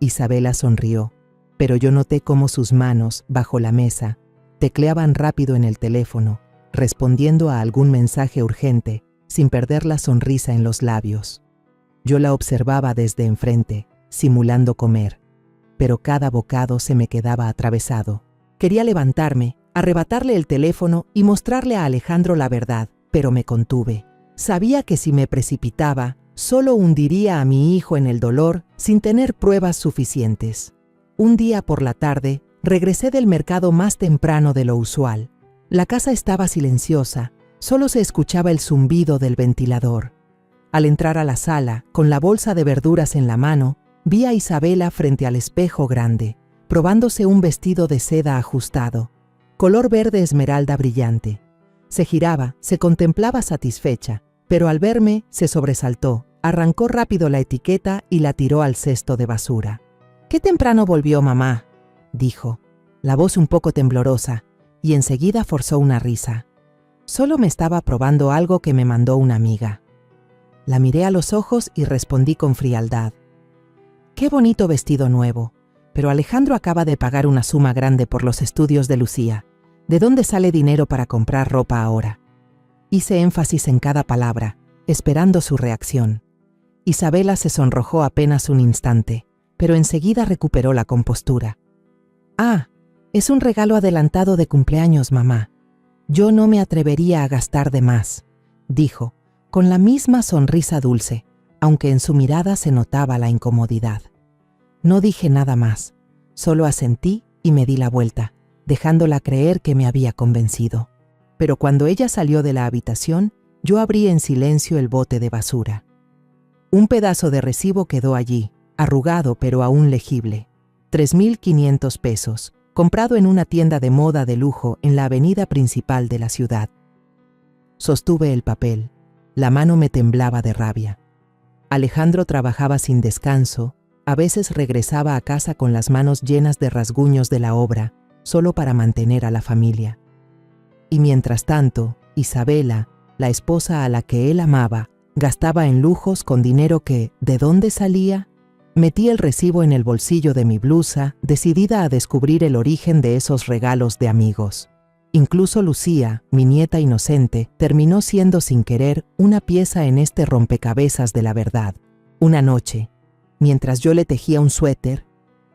Isabela sonrió, pero yo noté cómo sus manos, bajo la mesa, tecleaban rápido en el teléfono, respondiendo a algún mensaje urgente, sin perder la sonrisa en los labios. Yo la observaba desde enfrente, simulando comer, pero cada bocado se me quedaba atravesado. Quería levantarme, arrebatarle el teléfono y mostrarle a Alejandro la verdad, pero me contuve. Sabía que si me precipitaba, solo hundiría a mi hijo en el dolor sin tener pruebas suficientes. Un día por la tarde, regresé del mercado más temprano de lo usual. La casa estaba silenciosa, solo se escuchaba el zumbido del ventilador. Al entrar a la sala, con la bolsa de verduras en la mano, vi a Isabela frente al espejo grande, probándose un vestido de seda ajustado, color verde esmeralda brillante. Se giraba, se contemplaba satisfecha, pero al verme se sobresaltó, arrancó rápido la etiqueta y la tiró al cesto de basura. «Qué temprano volvió mamá», dijo, la voz un poco temblorosa, y enseguida forzó una risa. Solo me estaba probando algo que me mandó una amiga. La miré a los ojos y respondí con frialdad. «Qué bonito vestido nuevo, pero Alejandro acaba de pagar una suma grande por los estudios de Lucía. ¿De dónde sale dinero para comprar ropa ahora?». Hice énfasis en cada palabra, esperando su reacción. Isabela se sonrojó apenas un instante, pero enseguida recuperó la compostura. «Ah, es un regalo adelantado de cumpleaños, mamá. Yo no me atrevería a gastar de más», dijo, con la misma sonrisa dulce, aunque en su mirada se notaba la incomodidad. No dije nada más, solo asentí y me di la vuelta, dejándola creer que me había convencido. Pero cuando ella salió de la habitación, yo abrí en silencio el bote de basura. Un pedazo de recibo quedó allí, arrugado pero aún legible. 3.500 pesos, comprado en una tienda de moda de lujo en la avenida principal de la ciudad. Sostuve el papel. La mano me temblaba de rabia. Alejandro trabajaba sin descanso, a veces regresaba a casa con las manos llenas de rasguños de la obra, solo para mantener a la familia. Y mientras tanto, Isabela, la esposa a la que él amaba, gastaba en lujos con dinero que, ¿de dónde salía? Metí el recibo en el bolsillo de mi blusa, decidida a descubrir el origen de esos regalos de amigos. Incluso Lucía, mi nieta inocente, terminó siendo sin querer una pieza en este rompecabezas de la verdad. Una noche, mientras yo le tejía un suéter,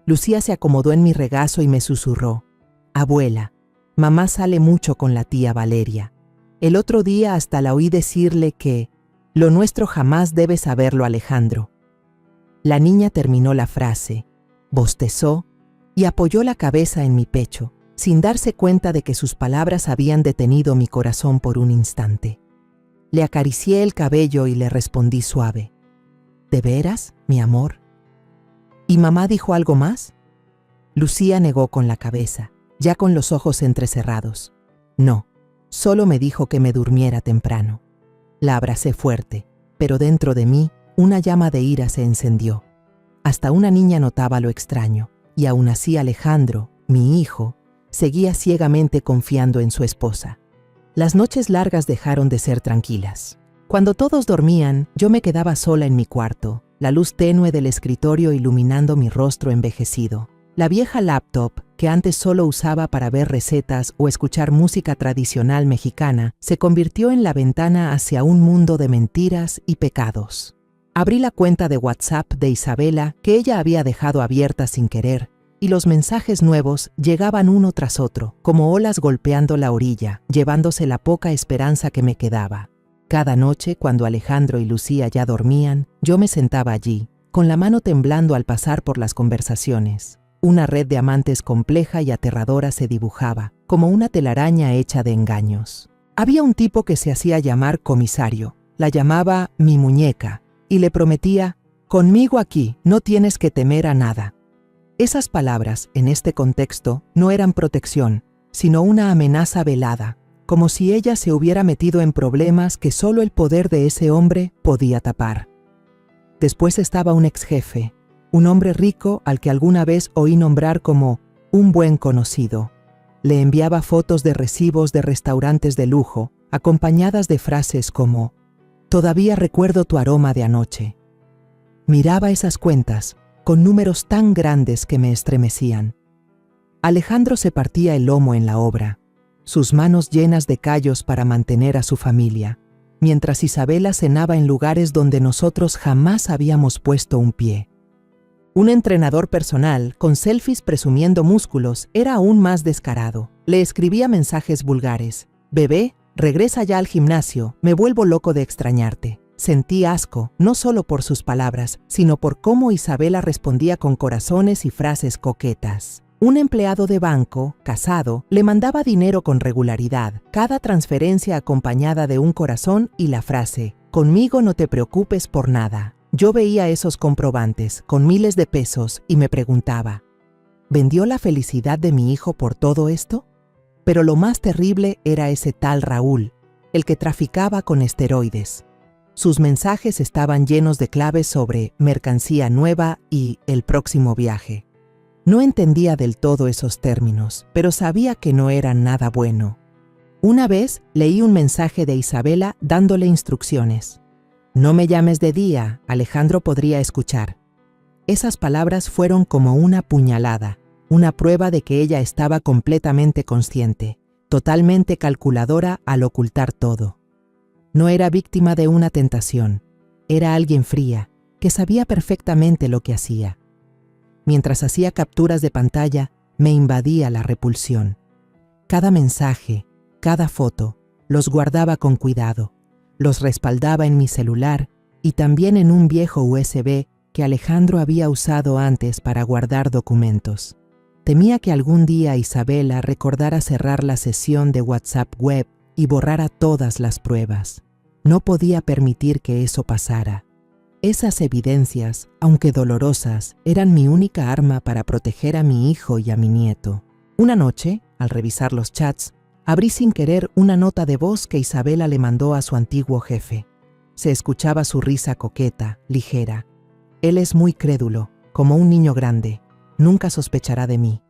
Lucía se acomodó en mi regazo y me susurró: «Abuela, mamá sale mucho con la tía Valeria. El otro día hasta la oí decirle que lo nuestro jamás debe saberlo Alejandro». La niña terminó la frase, bostezó y apoyó la cabeza en mi pecho, sin darse cuenta de que sus palabras habían detenido mi corazón por un instante. Le acaricié el cabello y le respondí suave: «¿De veras, mi amor?». «¿Y mamá dijo algo más?». Lucía negó con la cabeza, ya con los ojos entrecerrados. «No, solo me dijo que me durmiera temprano». La abracé fuerte, pero dentro de mí una llama de ira se encendió. Hasta una niña notaba lo extraño, y aún así Alejandro, mi hijo, seguía ciegamente confiando en su esposa. Las noches largas dejaron de ser tranquilas. Cuando todos dormían, yo me quedaba sola en mi cuarto, la luz tenue del escritorio iluminando mi rostro envejecido. La vieja laptop, que antes solo usaba para ver recetas o escuchar música tradicional mexicana, se convirtió en la ventana hacia un mundo de mentiras y pecados. Abrí la cuenta de WhatsApp de Isabela, que ella había dejado abierta sin querer, y los mensajes nuevos llegaban uno tras otro, como olas golpeando la orilla, llevándose la poca esperanza que me quedaba. Cada noche, cuando Alejandro y Lucía ya dormían, yo me sentaba allí, con la mano temblando al pasar por las conversaciones. Una red de amantes compleja y aterradora se dibujaba, como una telaraña hecha de engaños. Había un tipo que se hacía llamar comisario, la llamaba mi muñeca, y le prometía: «Conmigo aquí, no tienes que temer a nada». Esas palabras, en este contexto, no eran protección, sino una amenaza velada, como si ella se hubiera metido en problemas que solo el poder de ese hombre podía tapar. Después estaba un ex jefe, un hombre rico al que alguna vez oí nombrar como un buen conocido. Le enviaba fotos de recibos de restaurantes de lujo, acompañadas de frases como «Todavía recuerdo tu aroma de anoche». Miraba esas cuentas, con números tan grandes que me estremecían. Alejandro se partía el lomo en la obra, sus manos llenas de callos para mantener a su familia, mientras Isabela cenaba en lugares donde nosotros jamás habíamos puesto un pie. Un entrenador personal, con selfies presumiendo músculos, era aún más descarado. Le escribía mensajes vulgares. «Bebé, regresa ya al gimnasio, me vuelvo loco de extrañarte». Sentí asco, no solo por sus palabras, sino por cómo Isabela respondía con corazones y frases coquetas. Un empleado de banco, casado, le mandaba dinero con regularidad, cada transferencia acompañada de un corazón y la frase, «Conmigo no te preocupes por nada». Yo veía esos comprobantes, con miles de pesos, y me preguntaba, ¿vendió la felicidad de mi hijo por todo esto? Pero lo más terrible era ese tal Raúl, el que traficaba con esteroides. Sus mensajes estaban llenos de claves sobre mercancía nueva y el próximo viaje. No entendía del todo esos términos, pero sabía que no eran nada bueno. Una vez leí un mensaje de Isabela dándole instrucciones. «No me llames de día», Alejandro podría escuchar. Esas palabras fueron como una puñalada, una prueba de que ella estaba completamente consciente, totalmente calculadora al ocultar todo. No era víctima de una tentación, era alguien fría, que sabía perfectamente lo que hacía. Mientras hacía capturas de pantalla, me invadía la repulsión. Cada mensaje, cada foto, los guardaba con cuidado. Los respaldaba en mi celular y también en un viejo USB que Alejandro había usado antes para guardar documentos. Temía que algún día Isabela recordara cerrar la sesión de WhatsApp web y borrara todas las pruebas. No podía permitir que eso pasara. Esas evidencias, aunque dolorosas, eran mi única arma para proteger a mi hijo y a mi nieto. Una noche, al revisar los chats, abrí sin querer una nota de voz que Isabela le mandó a su antiguo jefe. Se escuchaba su risa coqueta, ligera. Él es muy crédulo, como un niño grande. Nunca sospechará de mí.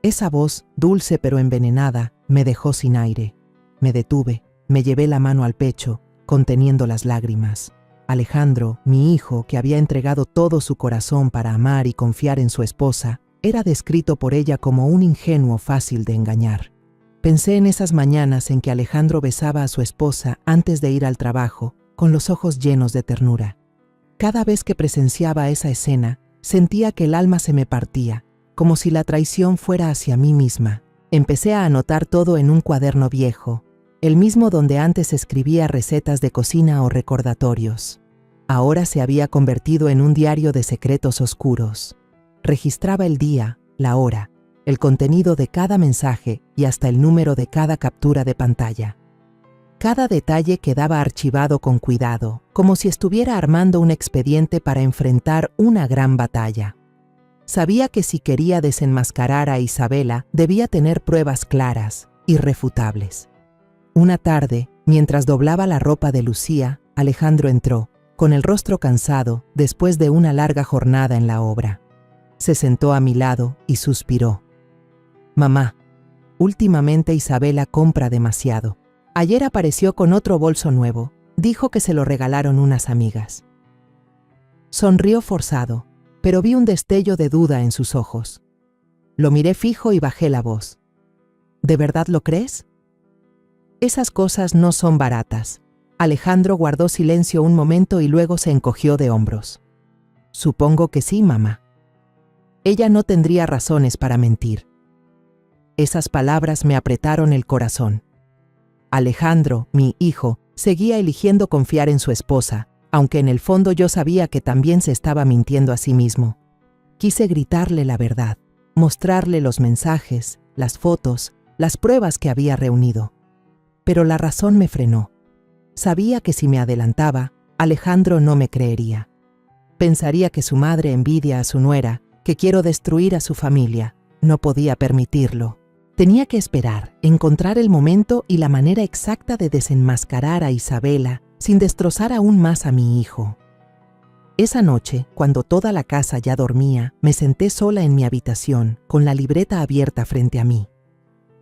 Esa voz, dulce pero envenenada, me dejó sin aire. Me detuve, me llevé la mano al pecho, conteniendo las lágrimas. Alejandro, mi hijo, que había entregado todo su corazón para amar y confiar en su esposa, era descrito por ella como un ingenuo fácil de engañar. Pensé en esas mañanas en que Alejandro besaba a su esposa antes de ir al trabajo, con los ojos llenos de ternura. Cada vez que presenciaba esa escena, sentía que el alma se me partía, como si la traición fuera hacia mí misma. Empecé a anotar todo en un cuaderno viejo, el mismo donde antes escribía recetas de cocina o recordatorios. Ahora se había convertido en un diario de secretos oscuros. Registraba el día, la hora, el contenido de cada mensaje y hasta el número de cada captura de pantalla. Cada detalle quedaba archivado con cuidado, como si estuviera armando un expediente para enfrentar una gran batalla. Sabía que si quería desenmascarar a Isabela, debía tener pruebas claras, irrefutables. Una tarde, mientras doblaba la ropa de Lucía, Alejandro entró, con el rostro cansado, después de una larga jornada en la obra. Se sentó a mi lado y suspiró. «Mamá, últimamente Isabela compra demasiado. Ayer apareció con otro bolso nuevo. Dijo que se lo regalaron unas amigas». Sonrió forzado, pero vi un destello de duda en sus ojos. Lo miré fijo y bajé la voz. «¿De verdad lo crees?» «Esas cosas no son baratas». Alejandro guardó silencio un momento y luego se encogió de hombros. «Supongo que sí, mamá». Ella no tendría razones para mentir. Esas palabras me apretaron el corazón. Alejandro, mi hijo, seguía eligiendo confiar en su esposa, aunque en el fondo yo sabía que también se estaba mintiendo a sí mismo. Quise gritarle la verdad, mostrarle los mensajes, las fotos, las pruebas que había reunido. Pero la razón me frenó. Sabía que si me adelantaba, Alejandro no me creería. Pensaría que su madre envidia a su nuera, que quiero destruir a su familia. No podía permitirlo. Tenía que esperar, encontrar el momento y la manera exacta de desenmascarar a Isabela sin destrozar aún más a mi hijo. Esa noche, cuando toda la casa ya dormía, me senté sola en mi habitación, con la libreta abierta frente a mí.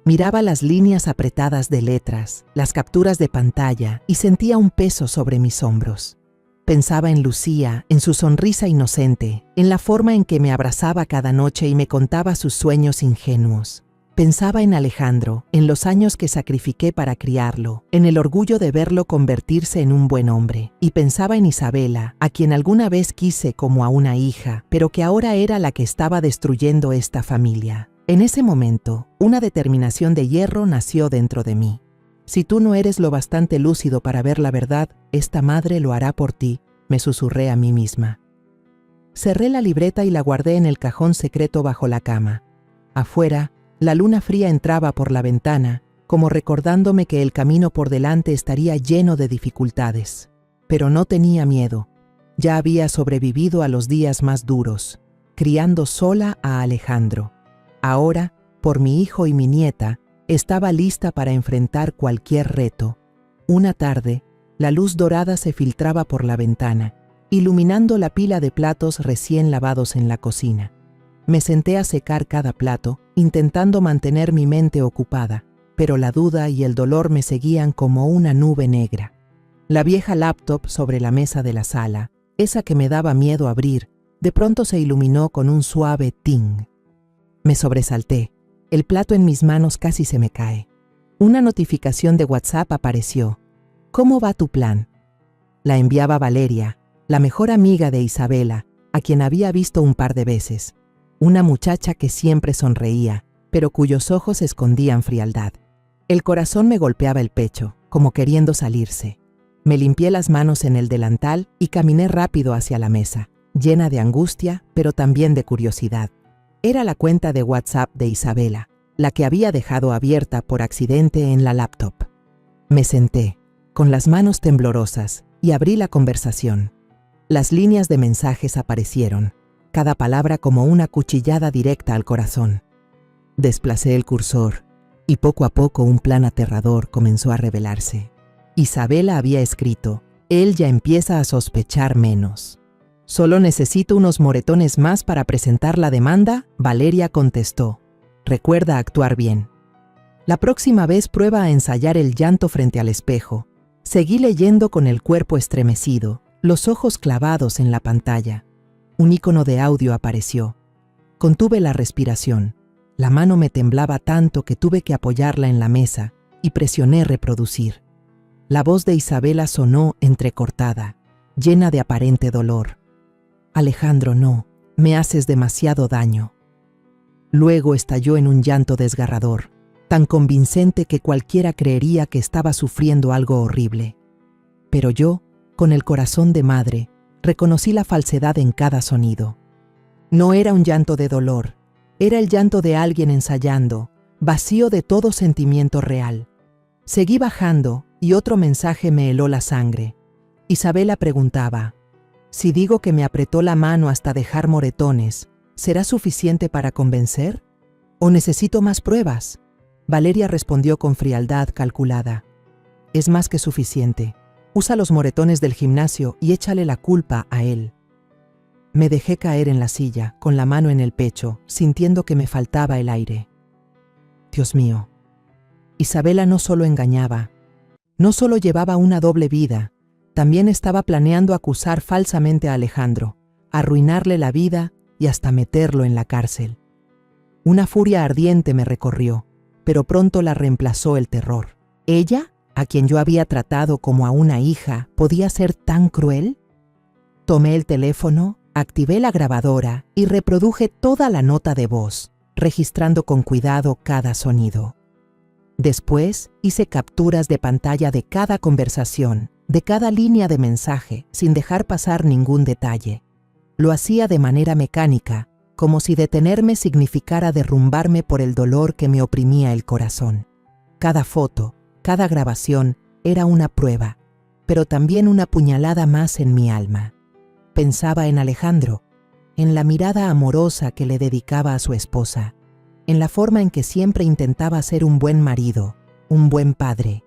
Miraba las líneas apretadas de letras, las capturas de pantalla y sentía un peso sobre mis hombros. Pensaba en Lucía, en su sonrisa inocente, en la forma en que me abrazaba cada noche y me contaba sus sueños ingenuos. Pensaba en Alejandro, en los años que sacrifiqué para criarlo, en el orgullo de verlo convertirse en un buen hombre. Y pensaba en Isabela, a quien alguna vez quise como a una hija, pero que ahora era la que estaba destruyendo esta familia. En ese momento, una determinación de hierro nació dentro de mí. Si tú no eres lo bastante lúcido para ver la verdad, esta madre lo hará por ti, me susurré a mí misma. Cerré la libreta y la guardé en el cajón secreto bajo la cama. Afuera, la luna fría entraba por la ventana, como recordándome que el camino por delante estaría lleno de dificultades. Pero no tenía miedo. Ya había sobrevivido a los días más duros, criando sola a Alejandro. Ahora, por mi hijo y mi nieta, estaba lista para enfrentar cualquier reto. Una tarde, la luz dorada se filtraba por la ventana, iluminando la pila de platos recién lavados en la cocina. Me senté a secar cada plato, intentando mantener mi mente ocupada, pero la duda y el dolor me seguían como una nube negra. La vieja laptop sobre la mesa de la sala, esa que me daba miedo abrir, de pronto se iluminó con un suave ting. Me sobresalté. El plato en mis manos casi se me cae. Una notificación de WhatsApp apareció. ¿Cómo va tu plan? La enviaba Valeria, la mejor amiga de Isabela, a quien había visto un par de veces. Una muchacha que siempre sonreía, pero cuyos ojos escondían frialdad. El corazón me golpeaba el pecho, como queriendo salirse. Me limpié las manos en el delantal y caminé rápido hacia la mesa, llena de angustia, pero también de curiosidad. Era la cuenta de WhatsApp de Isabela, la que había dejado abierta por accidente en la laptop. Me senté, con las manos temblorosas, y abrí la conversación. Las líneas de mensajes aparecieron, cada palabra como una cuchillada directa al corazón. Desplacé el cursor, y poco a poco un plan aterrador comenzó a revelarse. Isabela había escrito: él ya empieza a sospechar menos. Solo necesito unos moretones más para presentar la demanda, Valeria contestó. Recuerda actuar bien. La próxima vez prueba a ensayar el llanto frente al espejo. Seguí leyendo con el cuerpo estremecido, los ojos clavados en la pantalla. Un icono de audio apareció. Contuve la respiración. La mano me temblaba tanto que tuve que apoyarla en la mesa y presioné reproducir. La voz de Isabela sonó entrecortada, llena de aparente dolor. Alejandro, no, me haces demasiado daño. Luego estalló en un llanto desgarrador, tan convincente que cualquiera creería que estaba sufriendo algo horrible. Pero yo, con el corazón de madre, reconocí la falsedad en cada sonido. No era un llanto de dolor, era el llanto de alguien ensayando, vacío de todo sentimiento real. Seguí bajando y otro mensaje me heló la sangre. Isabela preguntaba: si digo que me apretó la mano hasta dejar moretones, ¿será suficiente para convencer? ¿O necesito más pruebas? Valeria respondió con frialdad calculada: es más que suficiente. Usa los moretones del gimnasio y échale la culpa a él. Me dejé caer en la silla, con la mano en el pecho, sintiendo que me faltaba el aire. Dios mío. Isabela no solo engañaba, no solo llevaba una doble vida, también estaba planeando acusar falsamente a Alejandro, arruinarle la vida y hasta meterlo en la cárcel. Una furia ardiente me recorrió, pero pronto la reemplazó el terror. ¿Ella, a quien yo había tratado como a una hija, podía ser tan cruel? Tomé el teléfono, activé la grabadora y reproduje toda la nota de voz, registrando con cuidado cada sonido. Después hice capturas de pantalla de cada conversación, de cada línea de mensaje, sin dejar pasar ningún detalle. Lo hacía de manera mecánica, como si detenerme significara derrumbarme por el dolor que me oprimía el corazón. Cada foto, cada grabación era una prueba, pero también una puñalada más en mi alma. Pensaba en Alejandro, en la mirada amorosa que le dedicaba a su esposa, en la forma en que siempre intentaba ser un buen marido, un buen padre.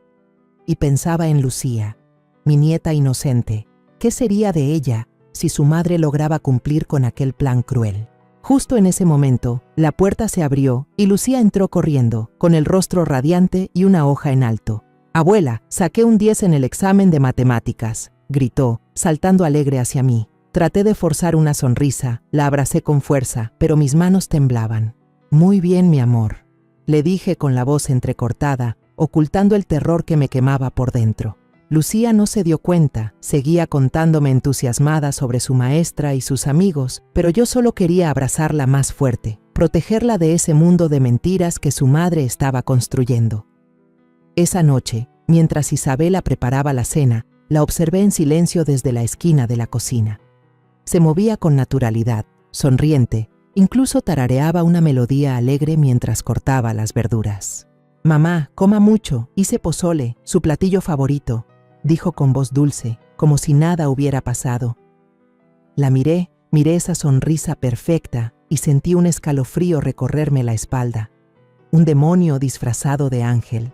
Y pensaba en Lucía, mi nieta inocente. ¿Qué sería de ella si su madre lograba cumplir con aquel plan cruel. Justo en ese momento, la puerta se abrió y Lucía entró corriendo, con el rostro radiante y una hoja en alto. «Abuela, saqué un 10 en el examen de matemáticas», gritó, saltando alegre hacia mí. Traté de forzar una sonrisa, la abracé con fuerza, pero mis manos temblaban. «Muy bien, mi amor», le dije con la voz entrecortada, ocultando el terror que me quemaba por dentro. Lucía no se dio cuenta, seguía contándome entusiasmada sobre su maestra y sus amigos, pero yo solo quería abrazarla más fuerte, protegerla de ese mundo de mentiras que su madre estaba construyendo. Esa noche, mientras Isabela preparaba la cena, la observé en silencio desde la esquina de la cocina. Se movía con naturalidad, sonriente, incluso tarareaba una melodía alegre mientras cortaba las verduras. «Mamá, coma mucho, hice pozole, su platillo favorito», dijo con voz dulce, como si nada hubiera pasado. La miré esa sonrisa perfecta y sentí un escalofrío recorrerme la espalda. Un demonio disfrazado de ángel.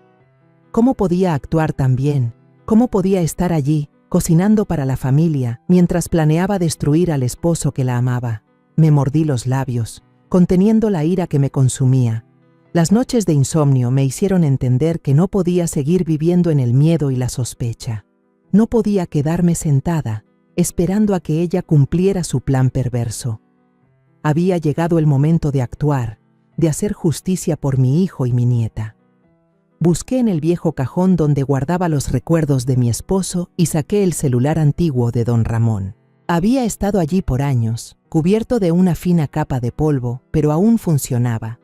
¿Cómo podía actuar tan bien? ¿Cómo podía estar allí, cocinando para la familia, mientras planeaba destruir al esposo que la amaba? Me mordí los labios, conteniendo la ira que me consumía. Las noches de insomnio me hicieron entender que no podía seguir viviendo en el miedo y la sospecha. No podía quedarme sentada, esperando a que ella cumpliera su plan perverso. Había llegado el momento de actuar, de hacer justicia por mi hijo y mi nieta. Busqué en el viejo cajón donde guardaba los recuerdos de mi esposo y saqué el celular antiguo de don Ramón. Había estado allí por años, cubierto de una fina capa de polvo, pero aún funcionaba.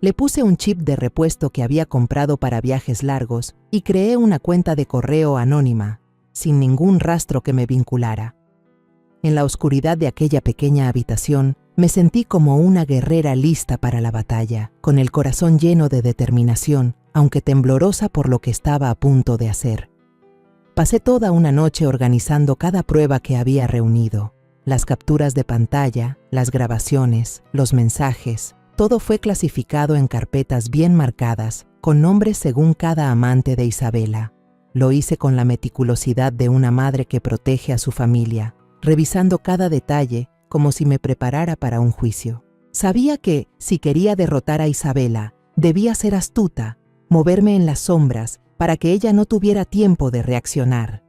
Le puse un chip de repuesto que había comprado para viajes largos y creé una cuenta de correo anónima, sin ningún rastro que me vinculara. En la oscuridad de aquella pequeña habitación, me sentí como una guerrera lista para la batalla, con el corazón lleno de determinación, aunque temblorosa por lo que estaba a punto de hacer. Pasé toda una noche organizando cada prueba que había reunido, las capturas de pantalla, las grabaciones, los mensajes. Todo fue clasificado en carpetas bien marcadas, con nombres según cada amante de Isabela. Lo hice con la meticulosidad de una madre que protege a su familia, revisando cada detalle como si me preparara para un juicio. Sabía que, si quería derrotar a Isabela, debía ser astuta, moverme en las sombras para que ella no tuviera tiempo de reaccionar.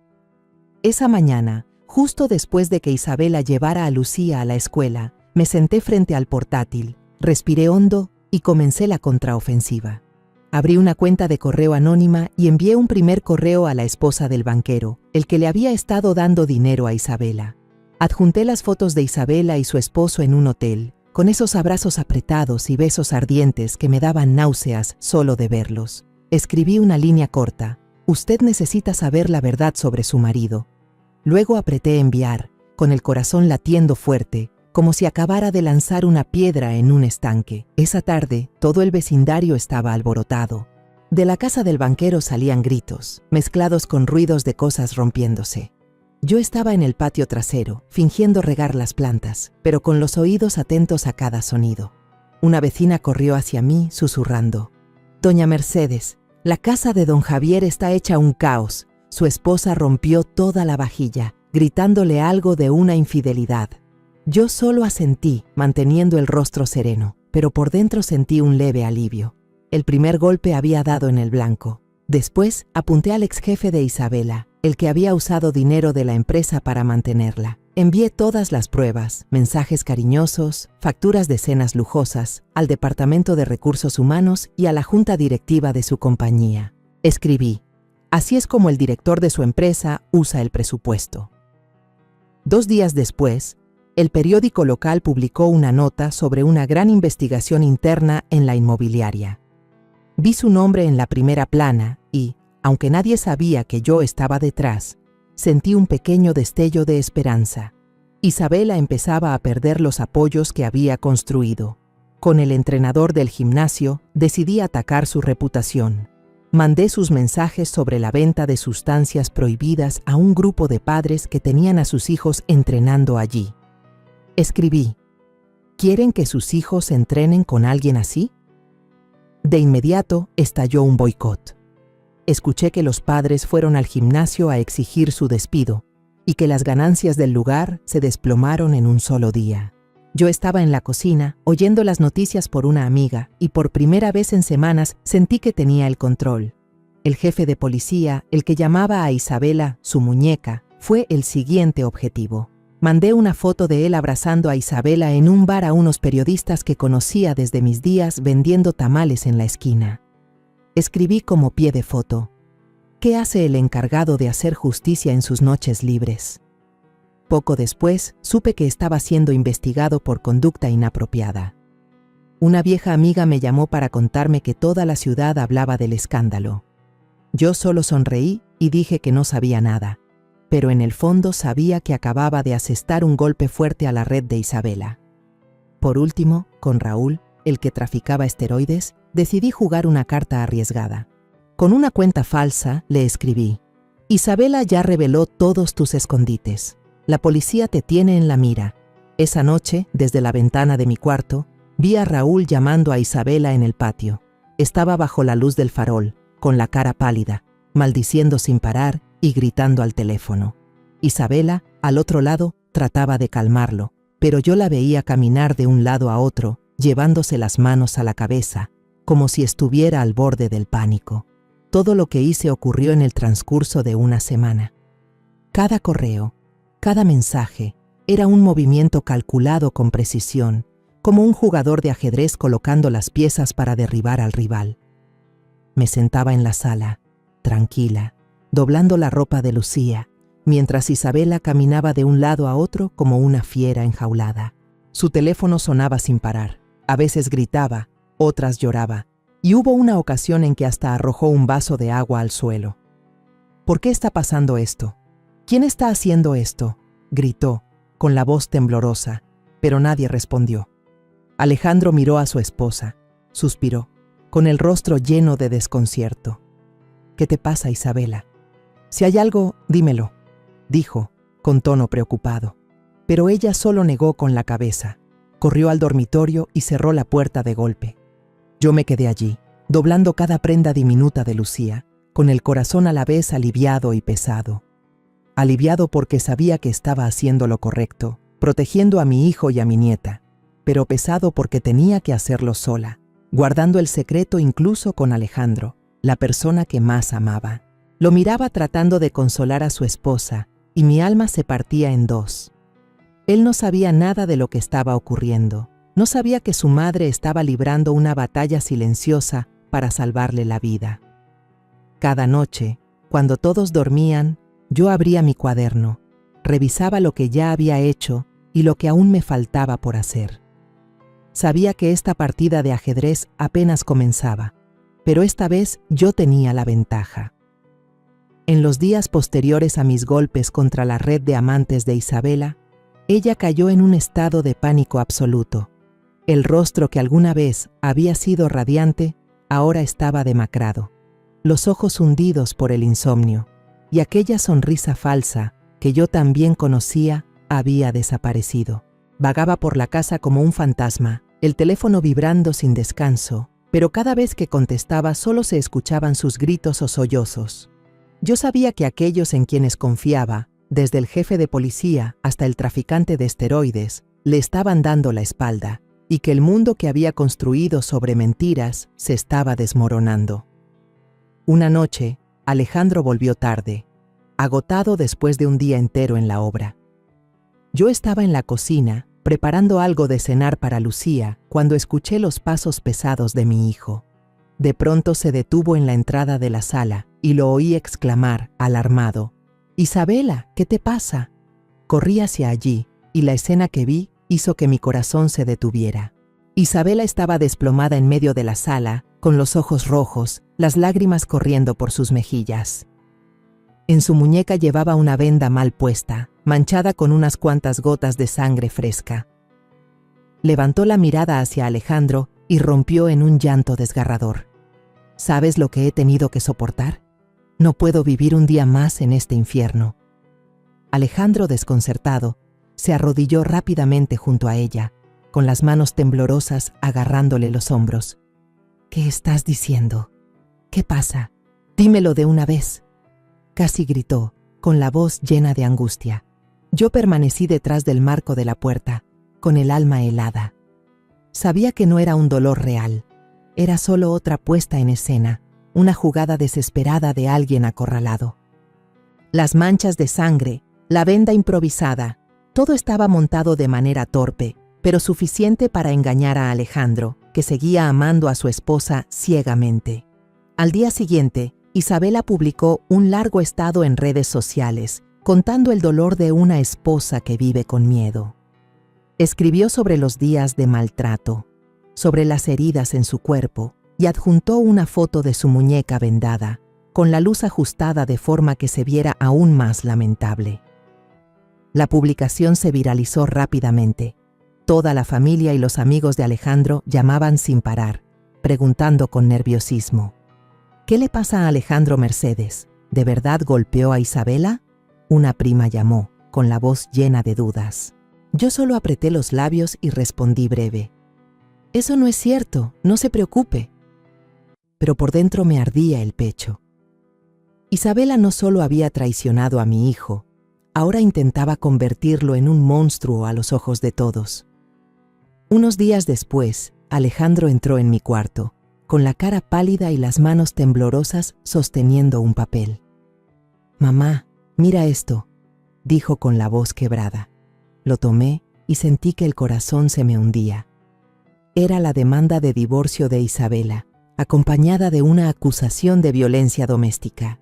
Esa mañana, justo después de que Isabela llevara a Lucía a la escuela, me senté frente al portátil. Respiré hondo y comencé la contraofensiva. Abrí una cuenta de correo anónima y envié un primer correo a la esposa del banquero, el que le había estado dando dinero a Isabela. Adjunté las fotos de Isabela y su esposo en un hotel, con esos abrazos apretados y besos ardientes que me daban náuseas solo de verlos. Escribí una línea corta: «Usted necesita saber la verdad sobre su marido». Luego apreté enviar, con el corazón latiendo fuerte, como si acabara de lanzar una piedra en un estanque. Esa tarde, todo el vecindario estaba alborotado. De la casa del banquero salían gritos, mezclados con ruidos de cosas rompiéndose. Yo estaba en el patio trasero, fingiendo regar las plantas, pero con los oídos atentos a cada sonido. Una vecina corrió hacia mí, susurrando: «Doña Mercedes, la casa de don Javier está hecha un caos. Su esposa rompió toda la vajilla, gritándole algo de una infidelidad». Yo solo asentí, manteniendo el rostro sereno, pero por dentro sentí un leve alivio. El primer golpe había dado en el blanco. Después apunté al exjefe de Isabela, el que había usado dinero de la empresa para mantenerla. Envié todas las pruebas, mensajes cariñosos, facturas de cenas lujosas, al Departamento de Recursos Humanos y a la junta directiva de su compañía. Escribí: «Así es como el director de su empresa usa el presupuesto». 2 días después, el periódico local publicó una nota sobre una gran investigación interna en la inmobiliaria. Vi su nombre en la primera plana y, aunque nadie sabía que yo estaba detrás, sentí un pequeño destello de esperanza. Isabela empezaba a perder los apoyos que había construido. Con el entrenador del gimnasio, decidí atacar su reputación. Mandé sus mensajes sobre la venta de sustancias prohibidas a un grupo de padres que tenían a sus hijos entrenando allí. Escribí: ¿quieren que sus hijos entrenen con alguien así? De inmediato estalló un boicot. Escuché que los padres fueron al gimnasio a exigir su despido, y que las ganancias del lugar se desplomaron en un solo día. Yo estaba en la cocina, oyendo las noticias por una amiga, y por primera vez en semanas sentí que tenía el control. El jefe de policía, el que llamaba a Isabela su muñeca, fue el siguiente objetivo. Mandé una foto de él abrazando a Isabela en un bar a unos periodistas que conocía desde mis días vendiendo tamales en la esquina. Escribí como pie de foto: ¿qué hace el encargado de hacer justicia en sus noches libres? Poco después, supe que estaba siendo investigado por conducta inapropiada. Una vieja amiga me llamó para contarme que toda la ciudad hablaba del escándalo. Yo solo sonreí y dije que no sabía nada, pero en el fondo sabía que acababa de asestar un golpe fuerte a la red de Isabela. Por último, con Raúl, el que traficaba esteroides, decidí jugar una carta arriesgada. Con una cuenta falsa le escribí: Isabela ya reveló todos tus escondites. La policía te tiene en la mira. Esa noche, desde la ventana de mi cuarto, vi a Raúl llamando a Isabela en el patio. Estaba bajo la luz del farol, con la cara pálida, maldiciendo sin parar y gritando al teléfono. Isabela, al otro lado, trataba de calmarlo, pero yo la veía caminar de un lado a otro, llevándose las manos a la cabeza, como si estuviera al borde del pánico. Todo lo que hice ocurrió en el transcurso de una semana. Cada correo, cada mensaje, era un movimiento calculado con precisión, como un jugador de ajedrez colocando las piezas para derribar al rival. Me sentaba en la sala, tranquila, doblando la ropa de Lucía, mientras Isabela caminaba de un lado a otro como una fiera enjaulada. Su teléfono sonaba sin parar. A veces gritaba, otras lloraba, y hubo una ocasión en que hasta arrojó un vaso de agua al suelo. ¿Por qué está pasando esto? ¿Quién está haciendo esto?, gritó, con la voz temblorosa, pero nadie respondió. Alejandro miró a su esposa, suspiró, con el rostro lleno de desconcierto. ¿Qué te pasa, Isabela? Si hay algo, dímelo, dijo, con tono preocupado. Pero ella solo negó con la cabeza. Corrió al dormitorio y cerró la puerta de golpe. Yo me quedé allí, doblando cada prenda diminuta de Lucía, con el corazón a la vez aliviado y pesado. Aliviado porque sabía que estaba haciendo lo correcto, protegiendo a mi hijo y a mi nieta, pero pesado porque tenía que hacerlo sola, guardando el secreto incluso con Alejandro, la persona que más amaba. Lo miraba tratando de consolar a su esposa, y mi alma se partía en dos. Él no sabía nada de lo que estaba ocurriendo. No sabía que su madre estaba librando una batalla silenciosa para salvarle la vida. Cada noche, cuando todos dormían, yo abría mi cuaderno, revisaba lo que ya había hecho y lo que aún me faltaba por hacer. Sabía que esta partida de ajedrez apenas comenzaba, pero esta vez yo tenía la ventaja. En los días posteriores a mis golpes contra la red de amantes de Isabela, ella cayó en un estado de pánico absoluto. El rostro que alguna vez había sido radiante, ahora estaba demacrado, los ojos hundidos por el insomnio, y aquella sonrisa falsa que yo también conocía había desaparecido. Vagaba por la casa como un fantasma, el teléfono vibrando sin descanso, pero cada vez que contestaba solo se escuchaban sus gritos o sollozos. Yo sabía que aquellos en quienes confiaba, desde el jefe de policía hasta el traficante de esteroides, le estaban dando la espalda, y que el mundo que había construido sobre mentiras se estaba desmoronando. Una noche, Alejandro volvió tarde, agotado después de un día entero en la obra. Yo estaba en la cocina, preparando algo de cenar para Lucía, cuando escuché los pasos pesados de mi hijo. De pronto se detuvo en la entrada de la sala y lo oí exclamar, alarmado: «Isabela, ¿qué te pasa?». Corrí hacia allí y la escena que vi hizo que mi corazón se detuviera. Isabela estaba desplomada en medio de la sala, con los ojos rojos, las lágrimas corriendo por sus mejillas. En su muñeca llevaba una venda mal puesta, manchada con unas cuantas gotas de sangre fresca. Levantó la mirada hacia Alejandro y rompió en un llanto desgarrador. ¿Sabes lo que he tenido que soportar? No puedo vivir un día más en este infierno. Alejandro, desconcertado, se arrodilló rápidamente junto a ella, con las manos temblorosas agarrándole los hombros. «¿Qué estás diciendo? ¿Qué pasa? Dímelo de una vez», casi gritó, con la voz llena de angustia. Yo permanecí detrás del marco de la puerta, con el alma helada. Sabía que no era un dolor real, era solo otra puesta en escena, una jugada desesperada de alguien acorralado. Las manchas de sangre, la venda improvisada, todo estaba montado de manera torpe, pero suficiente para engañar a Alejandro, que seguía amando a su esposa ciegamente. Al día siguiente, Isabela publicó un largo estado en redes sociales, contando el dolor de una esposa que vive con miedo. Escribió sobre los días de maltrato, sobre las heridas en su cuerpo, y adjuntó una foto de su muñeca vendada, con la luz ajustada de forma que se viera aún más lamentable. La publicación se viralizó rápidamente. Toda la familia y los amigos de Alejandro llamaban sin parar, preguntando con nerviosismo: ¿qué le pasa a Alejandro Mercedes? ¿De verdad golpeó a Isabela? Una prima llamó, con la voz llena de dudas. Yo solo apreté los labios y respondí breve: eso no es cierto, no se preocupe. Pero por dentro me ardía el pecho. Isabela no solo había traicionado a mi hijo, ahora intentaba convertirlo en un monstruo a los ojos de todos. Unos días después, Alejandro entró en mi cuarto, con la cara pálida y las manos temblorosas sosteniendo un papel. «Mamá, mira esto», dijo con la voz quebrada. Lo tomé y sentí que el corazón se me hundía. Era la demanda de divorcio de Isabela, acompañada de una acusación de violencia doméstica.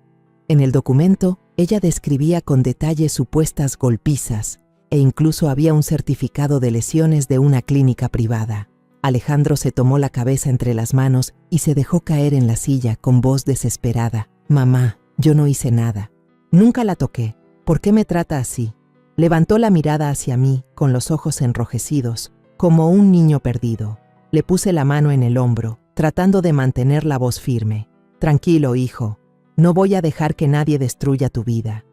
En el documento, ella describía con detalle supuestas golpizas e incluso había un certificado de lesiones de una clínica privada. Alejandro se tomó la cabeza entre las manos y se dejó caer en la silla con voz desesperada. «Mamá, yo no hice nada. Nunca la toqué. ¿Por qué me trata así?». Levantó la mirada hacia mí, con los ojos enrojecidos, como un niño perdido. Le puse la mano en el hombro, tratando de mantener la voz firme. «Tranquilo, hijo. No voy a dejar que nadie destruya tu vida».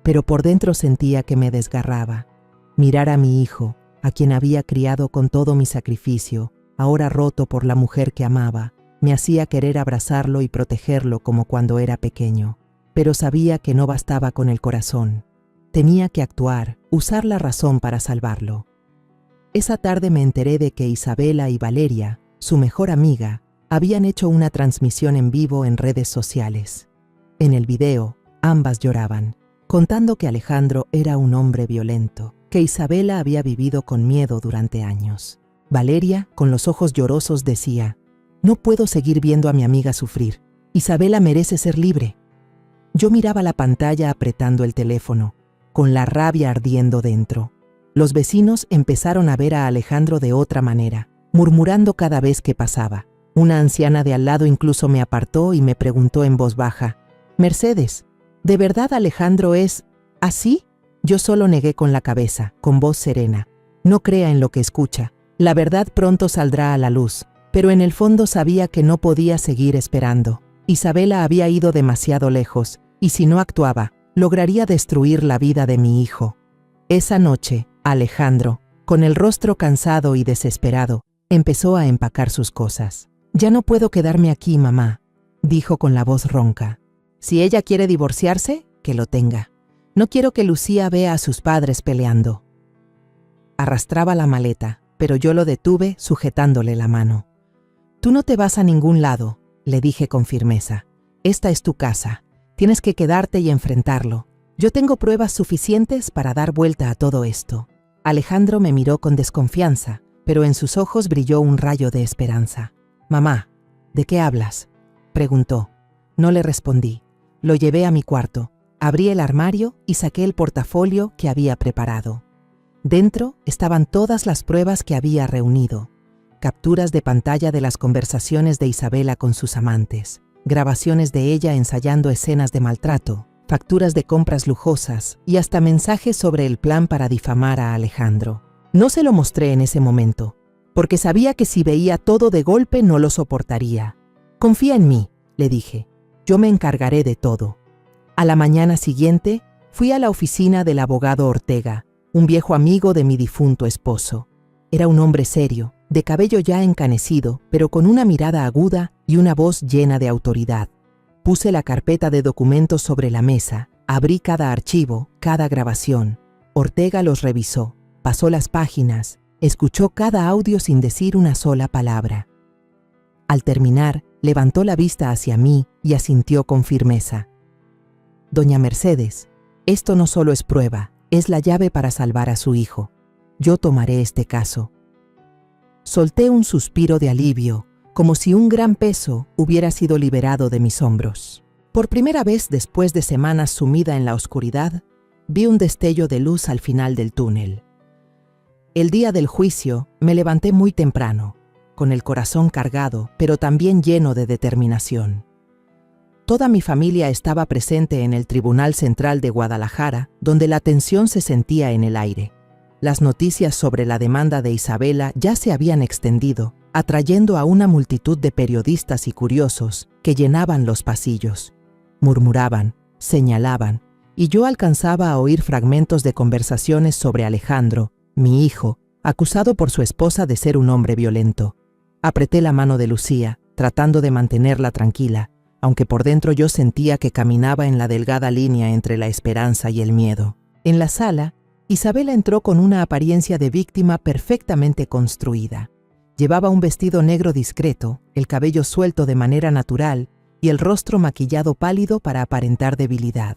Pero por dentro sentía que me desgarraba. Mirar a mi hijo, a quien había criado con todo mi sacrificio, ahora roto por la mujer que amaba, me hacía querer abrazarlo y protegerlo como cuando era pequeño. Pero sabía que no bastaba con el corazón. Tenía que actuar, usar la razón para salvarlo. Esa tarde me enteré de que Isabela y Valeria, su mejor amiga, habían hecho una transmisión en vivo en redes sociales. En el video, ambas lloraban, contando que Alejandro era un hombre violento, que Isabela había vivido con miedo durante años. Valeria, con los ojos llorosos, decía: «No puedo seguir viendo a mi amiga sufrir. Isabela merece ser libre». Yo miraba la pantalla apretando el teléfono, con la rabia ardiendo dentro. Los vecinos empezaron a ver a Alejandro de otra manera, murmurando cada vez que pasaba. Una anciana de al lado incluso me apartó y me preguntó en voz baja: «Mercedes, ¿de verdad Alejandro es así?». Yo solo negué con la cabeza, con voz serena: «No crea en lo que escucha. La verdad pronto saldrá a la luz». Pero en el fondo sabía que no podía seguir esperando. Isabela había ido demasiado lejos, y si no actuaba, lograría destruir la vida de mi hijo. Esa noche, Alejandro, con el rostro cansado y desesperado, empezó a empacar sus cosas. «Ya no puedo quedarme aquí, mamá», dijo con la voz ronca. «Si ella quiere divorciarse, que lo tenga. No quiero que Lucía vea a sus padres peleando». Arrastraba la maleta, pero yo lo detuve sujetándole la mano. «Tú no te vas a ningún lado», le dije con firmeza. «Esta es tu casa. Tienes que quedarte y enfrentarlo. Yo tengo pruebas suficientes para dar vuelta a todo esto». Alejandro me miró con desconfianza, pero en sus ojos brilló un rayo de esperanza. «Mamá, ¿de qué hablas?», preguntó. No le respondí. Lo llevé a mi cuarto, abrí el armario y saqué el portafolio que había preparado. Dentro estaban todas las pruebas que había reunido: capturas de pantalla de las conversaciones de Isabela con sus amantes, grabaciones de ella ensayando escenas de maltrato, facturas de compras lujosas y hasta mensajes sobre el plan para difamar a Alejandro. No se lo mostré en ese momento, porque sabía que si veía todo de golpe no lo soportaría. «Confía en mí», le dije. «Yo me encargaré de todo». A la mañana siguiente, fui a la oficina del abogado Ortega, un viejo amigo de mi difunto esposo. Era un hombre serio, de cabello ya encanecido, pero con una mirada aguda y una voz llena de autoridad. Puse la carpeta de documentos sobre la mesa Abrí cada archivo, cada grabación. Ortega los revisó, pasó las páginas, escuchó cada audio sin decir una sola palabra. Al terminar, levantó la vista hacia mí y asintió con firmeza. Doña Mercedes, esto no solo es prueba, es la llave para salvar a su hijo. Yo tomaré este caso. Solté un suspiro de alivio, como si un gran peso hubiera sido liberado de mis hombros. Por primera vez después de semanas sumida en la oscuridad, vi un destello de luz al final del túnel. El día del juicio me levanté muy temprano, con el corazón cargado, pero también lleno de determinación. Toda mi familia estaba presente en el Tribunal Central de Guadalajara, donde la tensión se sentía en el aire. Las noticias sobre la demanda de Isabela ya se habían extendido, atrayendo a una multitud de periodistas y curiosos que llenaban los pasillos. Murmuraban, señalaban, y yo alcanzaba a oír fragmentos de conversaciones sobre Alejandro, mi hijo, acusado por su esposa de ser un hombre violento. Apreté la mano de Lucía, tratando de mantenerla tranquila, aunque por dentro yo sentía que caminaba en la delgada línea entre la esperanza y el miedo. En la sala, Isabela entró con una apariencia de víctima perfectamente construida. Llevaba un vestido negro discreto, el cabello suelto de manera natural y el rostro maquillado pálido para aparentar debilidad.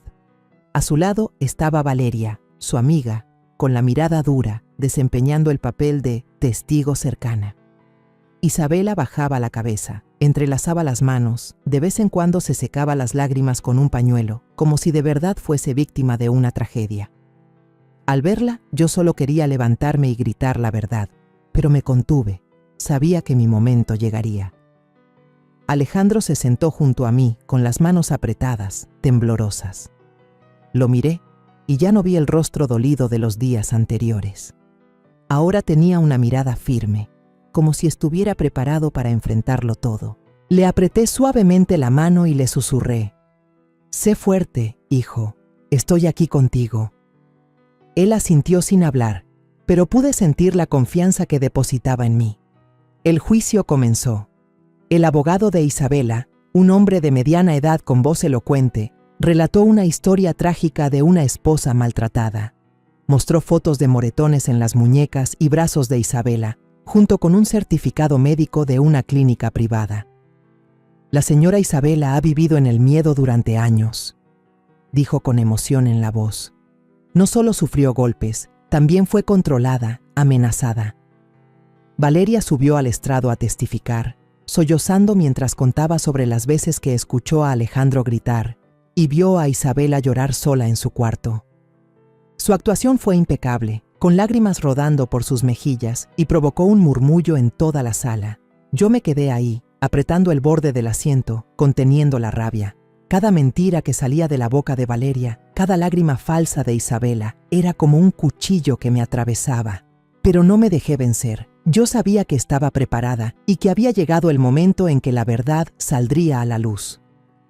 A su lado estaba Valeria, su amiga, con la mirada dura, desempeñando el papel de testigo cercana. Isabela bajaba la cabeza, entrelazaba las manos, de vez en cuando se secaba las lágrimas con un pañuelo, como si de verdad fuese víctima de una tragedia. Al verla, yo solo quería levantarme y gritar la verdad, pero me contuve. Sabía que mi momento llegaría. Alejandro se sentó junto a mí, con las manos apretadas, temblorosas. Lo miré y ya no vi el rostro dolido de los días anteriores. Ahora tenía una mirada firme, como si estuviera preparado para enfrentarlo todo. Le apreté suavemente la mano y le susurré: «Sé fuerte, hijo, estoy aquí contigo». Él asintió sin hablar, pero pude sentir la confianza que depositaba en mí. El juicio comenzó. El abogado de Isabela, un hombre de mediana edad con voz elocuente, relató una historia trágica de una esposa maltratada. Mostró fotos de moretones en las muñecas y brazos de Isabela, junto con un certificado médico de una clínica privada. La señora Isabela ha vivido en el miedo durante años, dijo con emoción en la voz. No solo sufrió golpes, también fue controlada, amenazada. Valeria subió al estrado a testificar, sollozando mientras contaba sobre las veces que escuchó a Alejandro gritar y vio a Isabela llorar sola en su cuarto. Su actuación fue impecable, con lágrimas rodando por sus mejillas, y provocó un murmullo en toda la sala. Yo me quedé ahí, apretando el borde del asiento, conteniendo la rabia. Cada mentira que salía de la boca de Valeria, cada lágrima falsa de Isabela, era como un cuchillo que me atravesaba. Pero no me dejé vencer. Yo sabía que estaba preparada y que había llegado el momento en que la verdad saldría a la luz.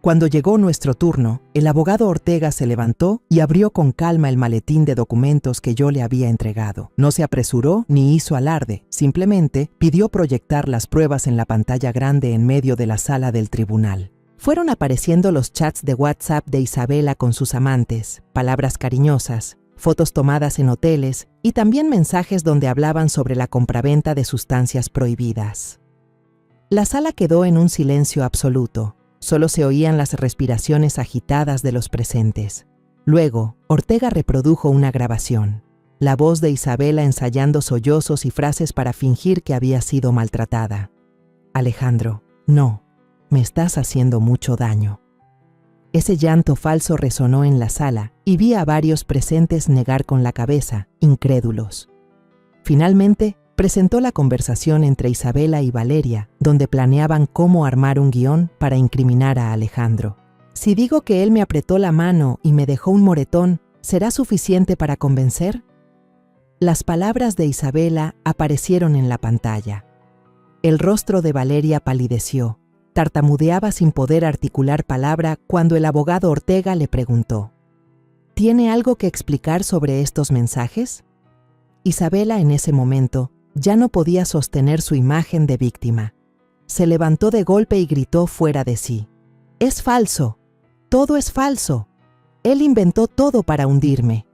Cuando llegó nuestro turno, el abogado Ortega se levantó y abrió con calma el maletín de documentos que yo le había entregado. No se apresuró ni hizo alarde, simplemente pidió proyectar las pruebas en la pantalla grande en medio de la sala del tribunal. Fueron apareciendo los chats de WhatsApp de Isabela con sus amantes, palabras cariñosas, fotos tomadas en hoteles y también mensajes donde hablaban sobre la compraventa de sustancias prohibidas. La sala quedó en un silencio absoluto. Solo se oían las respiraciones agitadas de los presentes. Luego, Ortega reprodujo una grabación. La voz de Isabela ensayando sollozos y frases para fingir que había sido maltratada. «Alejandro, no, me estás haciendo mucho daño». Ese llanto falso resonó en la sala y vi a varios presentes negar con la cabeza, incrédulos. Finalmente, presentó la conversación entre Isabela y Valeria, donde planeaban cómo armar un guión para incriminar a Alejandro. Si digo que él me apretó la mano y me dejó un moretón, ¿será suficiente para convencer? Las palabras de Isabela aparecieron en la pantalla. El rostro de Valeria palideció. Tartamudeaba sin poder articular palabra cuando el abogado Ortega le preguntó: ¿Tiene algo que explicar sobre estos mensajes? Isabela en ese momento ya no podía sostener su imagen de víctima. Se levantó de golpe y gritó fuera de sí: «¡Es falso! ¡Todo es falso!». Él inventó todo para hundirme.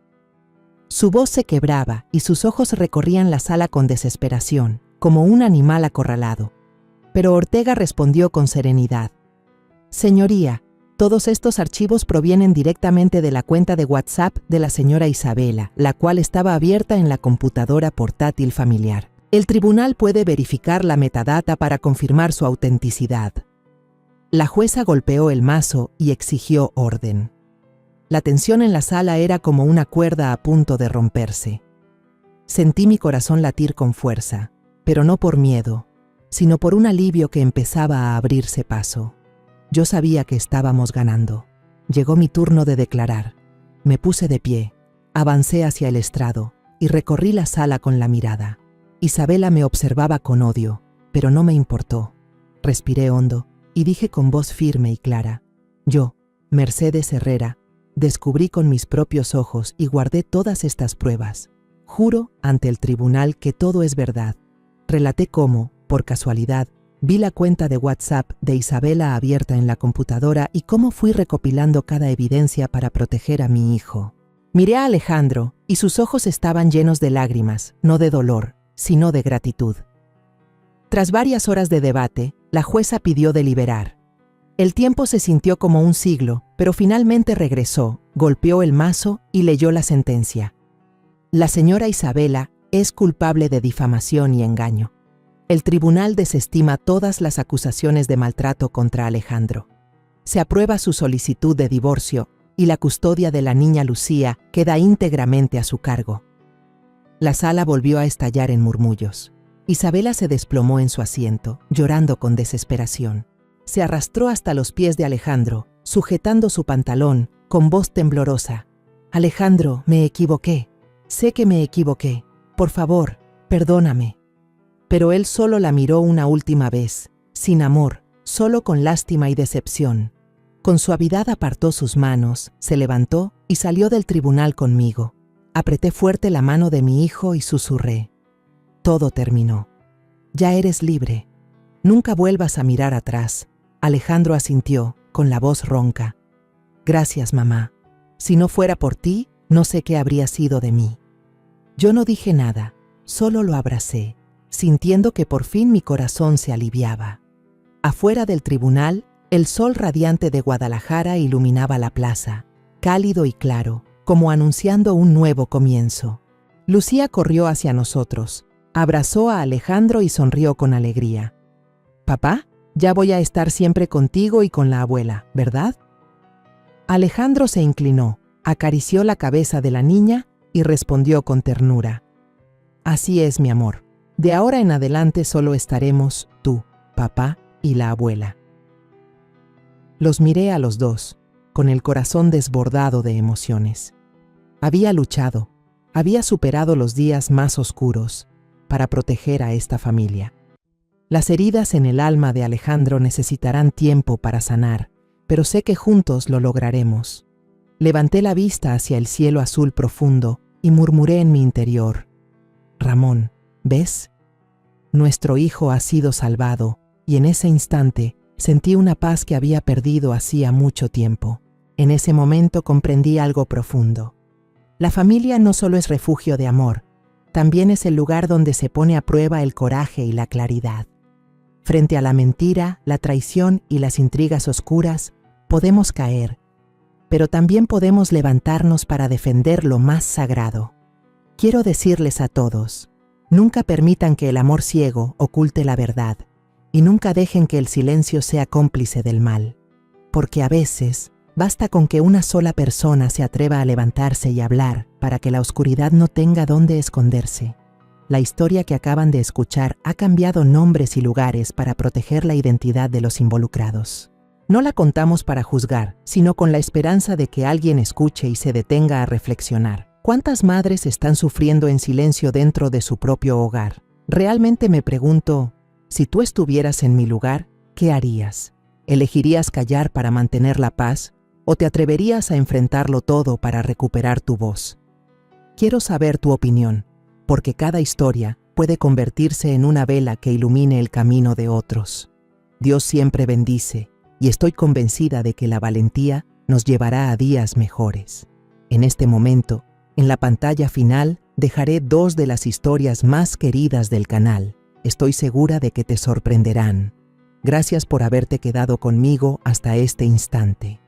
Su voz se quebraba y sus ojos recorrían la sala con desesperación, como un animal acorralado. Pero Ortega respondió con serenidad. Señoría, todos estos archivos provienen directamente de la cuenta de WhatsApp de la señora Isabela, la cual estaba abierta en la computadora portátil familiar. El tribunal puede verificar la metadata para confirmar su autenticidad. La jueza golpeó el mazo y exigió orden. La tensión en la sala era como una cuerda a punto de romperse. Sentí mi corazón latir con fuerza, pero no por miedo, sino por un alivio que empezaba a abrirse paso. Yo sabía que estábamos ganando. Llegó mi turno de declarar. Me puse de pie, avancé hacia el estrado y recorrí la sala con la mirada. Isabela me observaba con odio, pero no me importó. Respiré hondo y dije con voz firme y clara: yo, Mercedes Herrera, descubrí con mis propios ojos y guardé todas estas pruebas. Juro ante el tribunal que todo es verdad. Relaté cómo, por casualidad, vi la cuenta de WhatsApp de Isabela abierta en la computadora y cómo fui recopilando cada evidencia para proteger a mi hijo. Miré a Alejandro y sus ojos estaban llenos de lágrimas, no de dolor, sino de gratitud. Tras varias horas de debate, la jueza pidió deliberar. El tiempo se sintió como un siglo, pero finalmente regresó, golpeó el mazo y leyó la sentencia. La señora Isabela es culpable de difamación y engaño. El tribunal desestima todas las acusaciones de maltrato contra Alejandro. Se aprueba su solicitud de divorcio y la custodia de la niña Lucía queda íntegramente a su cargo. La sala volvió a estallar en murmullos. Isabela se desplomó en su asiento, llorando con desesperación. Se arrastró hasta los pies de Alejandro, sujetando su pantalón, con voz temblorosa. Alejandro, me equivoqué. Sé que me equivoqué. Por favor, perdóname. Pero él solo la miró una última vez, sin amor, solo con lástima y decepción. Con suavidad apartó sus manos, se levantó y salió del tribunal conmigo. Apreté fuerte la mano de mi hijo y susurré: todo terminó. Ya eres libre. Nunca vuelvas a mirar atrás. Alejandro asintió, con la voz ronca. Gracias, mamá. Si no fuera por ti, no sé qué habría sido de mí. Yo no dije nada, solo lo abracé, sintiendo que por fin mi corazón se aliviaba. Afuera del tribunal, el sol radiante de Guadalajara iluminaba la plaza, cálido y claro, como anunciando un nuevo comienzo. Lucía corrió hacia nosotros, abrazó a Alejandro y sonrió con alegría. «Papá, ya voy a estar siempre contigo y con la abuela, ¿verdad?» Alejandro se inclinó, acarició la cabeza de la niña y respondió con ternura: «Así es, mi amor. De ahora en adelante solo estaremos tú, papá y la abuela». Los miré a los dos, con el corazón desbordado de emociones. Había luchado, había superado los días más oscuros para proteger a esta familia. Las heridas en el alma de Alejandro necesitarán tiempo para sanar, pero sé que juntos lo lograremos. Levanté la vista hacia el cielo azul profundo y murmuré en mi interior: Ramón, ¿ves? Nuestro hijo ha sido salvado, y en ese instante sentí una paz que había perdido hacía mucho tiempo. En ese momento comprendí algo profundo. La familia no solo es refugio de amor, también es el lugar donde se pone a prueba el coraje y la claridad. Frente a la mentira, la traición y las intrigas oscuras, podemos caer, pero también podemos levantarnos para defender lo más sagrado. Quiero decirles a todos: nunca permitan que el amor ciego oculte la verdad, y nunca dejen que el silencio sea cómplice del mal, porque a veces basta con que una sola persona se atreva a levantarse y hablar para que la oscuridad no tenga dónde esconderse. La historia que acaban de escuchar ha cambiado nombres y lugares para proteger la identidad de los involucrados. No la contamos para juzgar, sino con la esperanza de que alguien escuche y se detenga a reflexionar. ¿Cuántas madres están sufriendo en silencio dentro de su propio hogar? Realmente me pregunto, si tú estuvieras en mi lugar, ¿qué harías? ¿Elegirías callar para mantener la paz o te atreverías a enfrentarlo todo para recuperar tu voz? Quiero saber tu opinión, porque cada historia puede convertirse en una vela que ilumine el camino de otros. Dios siempre bendice, y estoy convencida de que la valentía nos llevará a días mejores. En este momento, en la pantalla final, dejaré 2 de las historias más queridas del canal. Estoy segura de que te sorprenderán. Gracias por haberte quedado conmigo hasta este instante.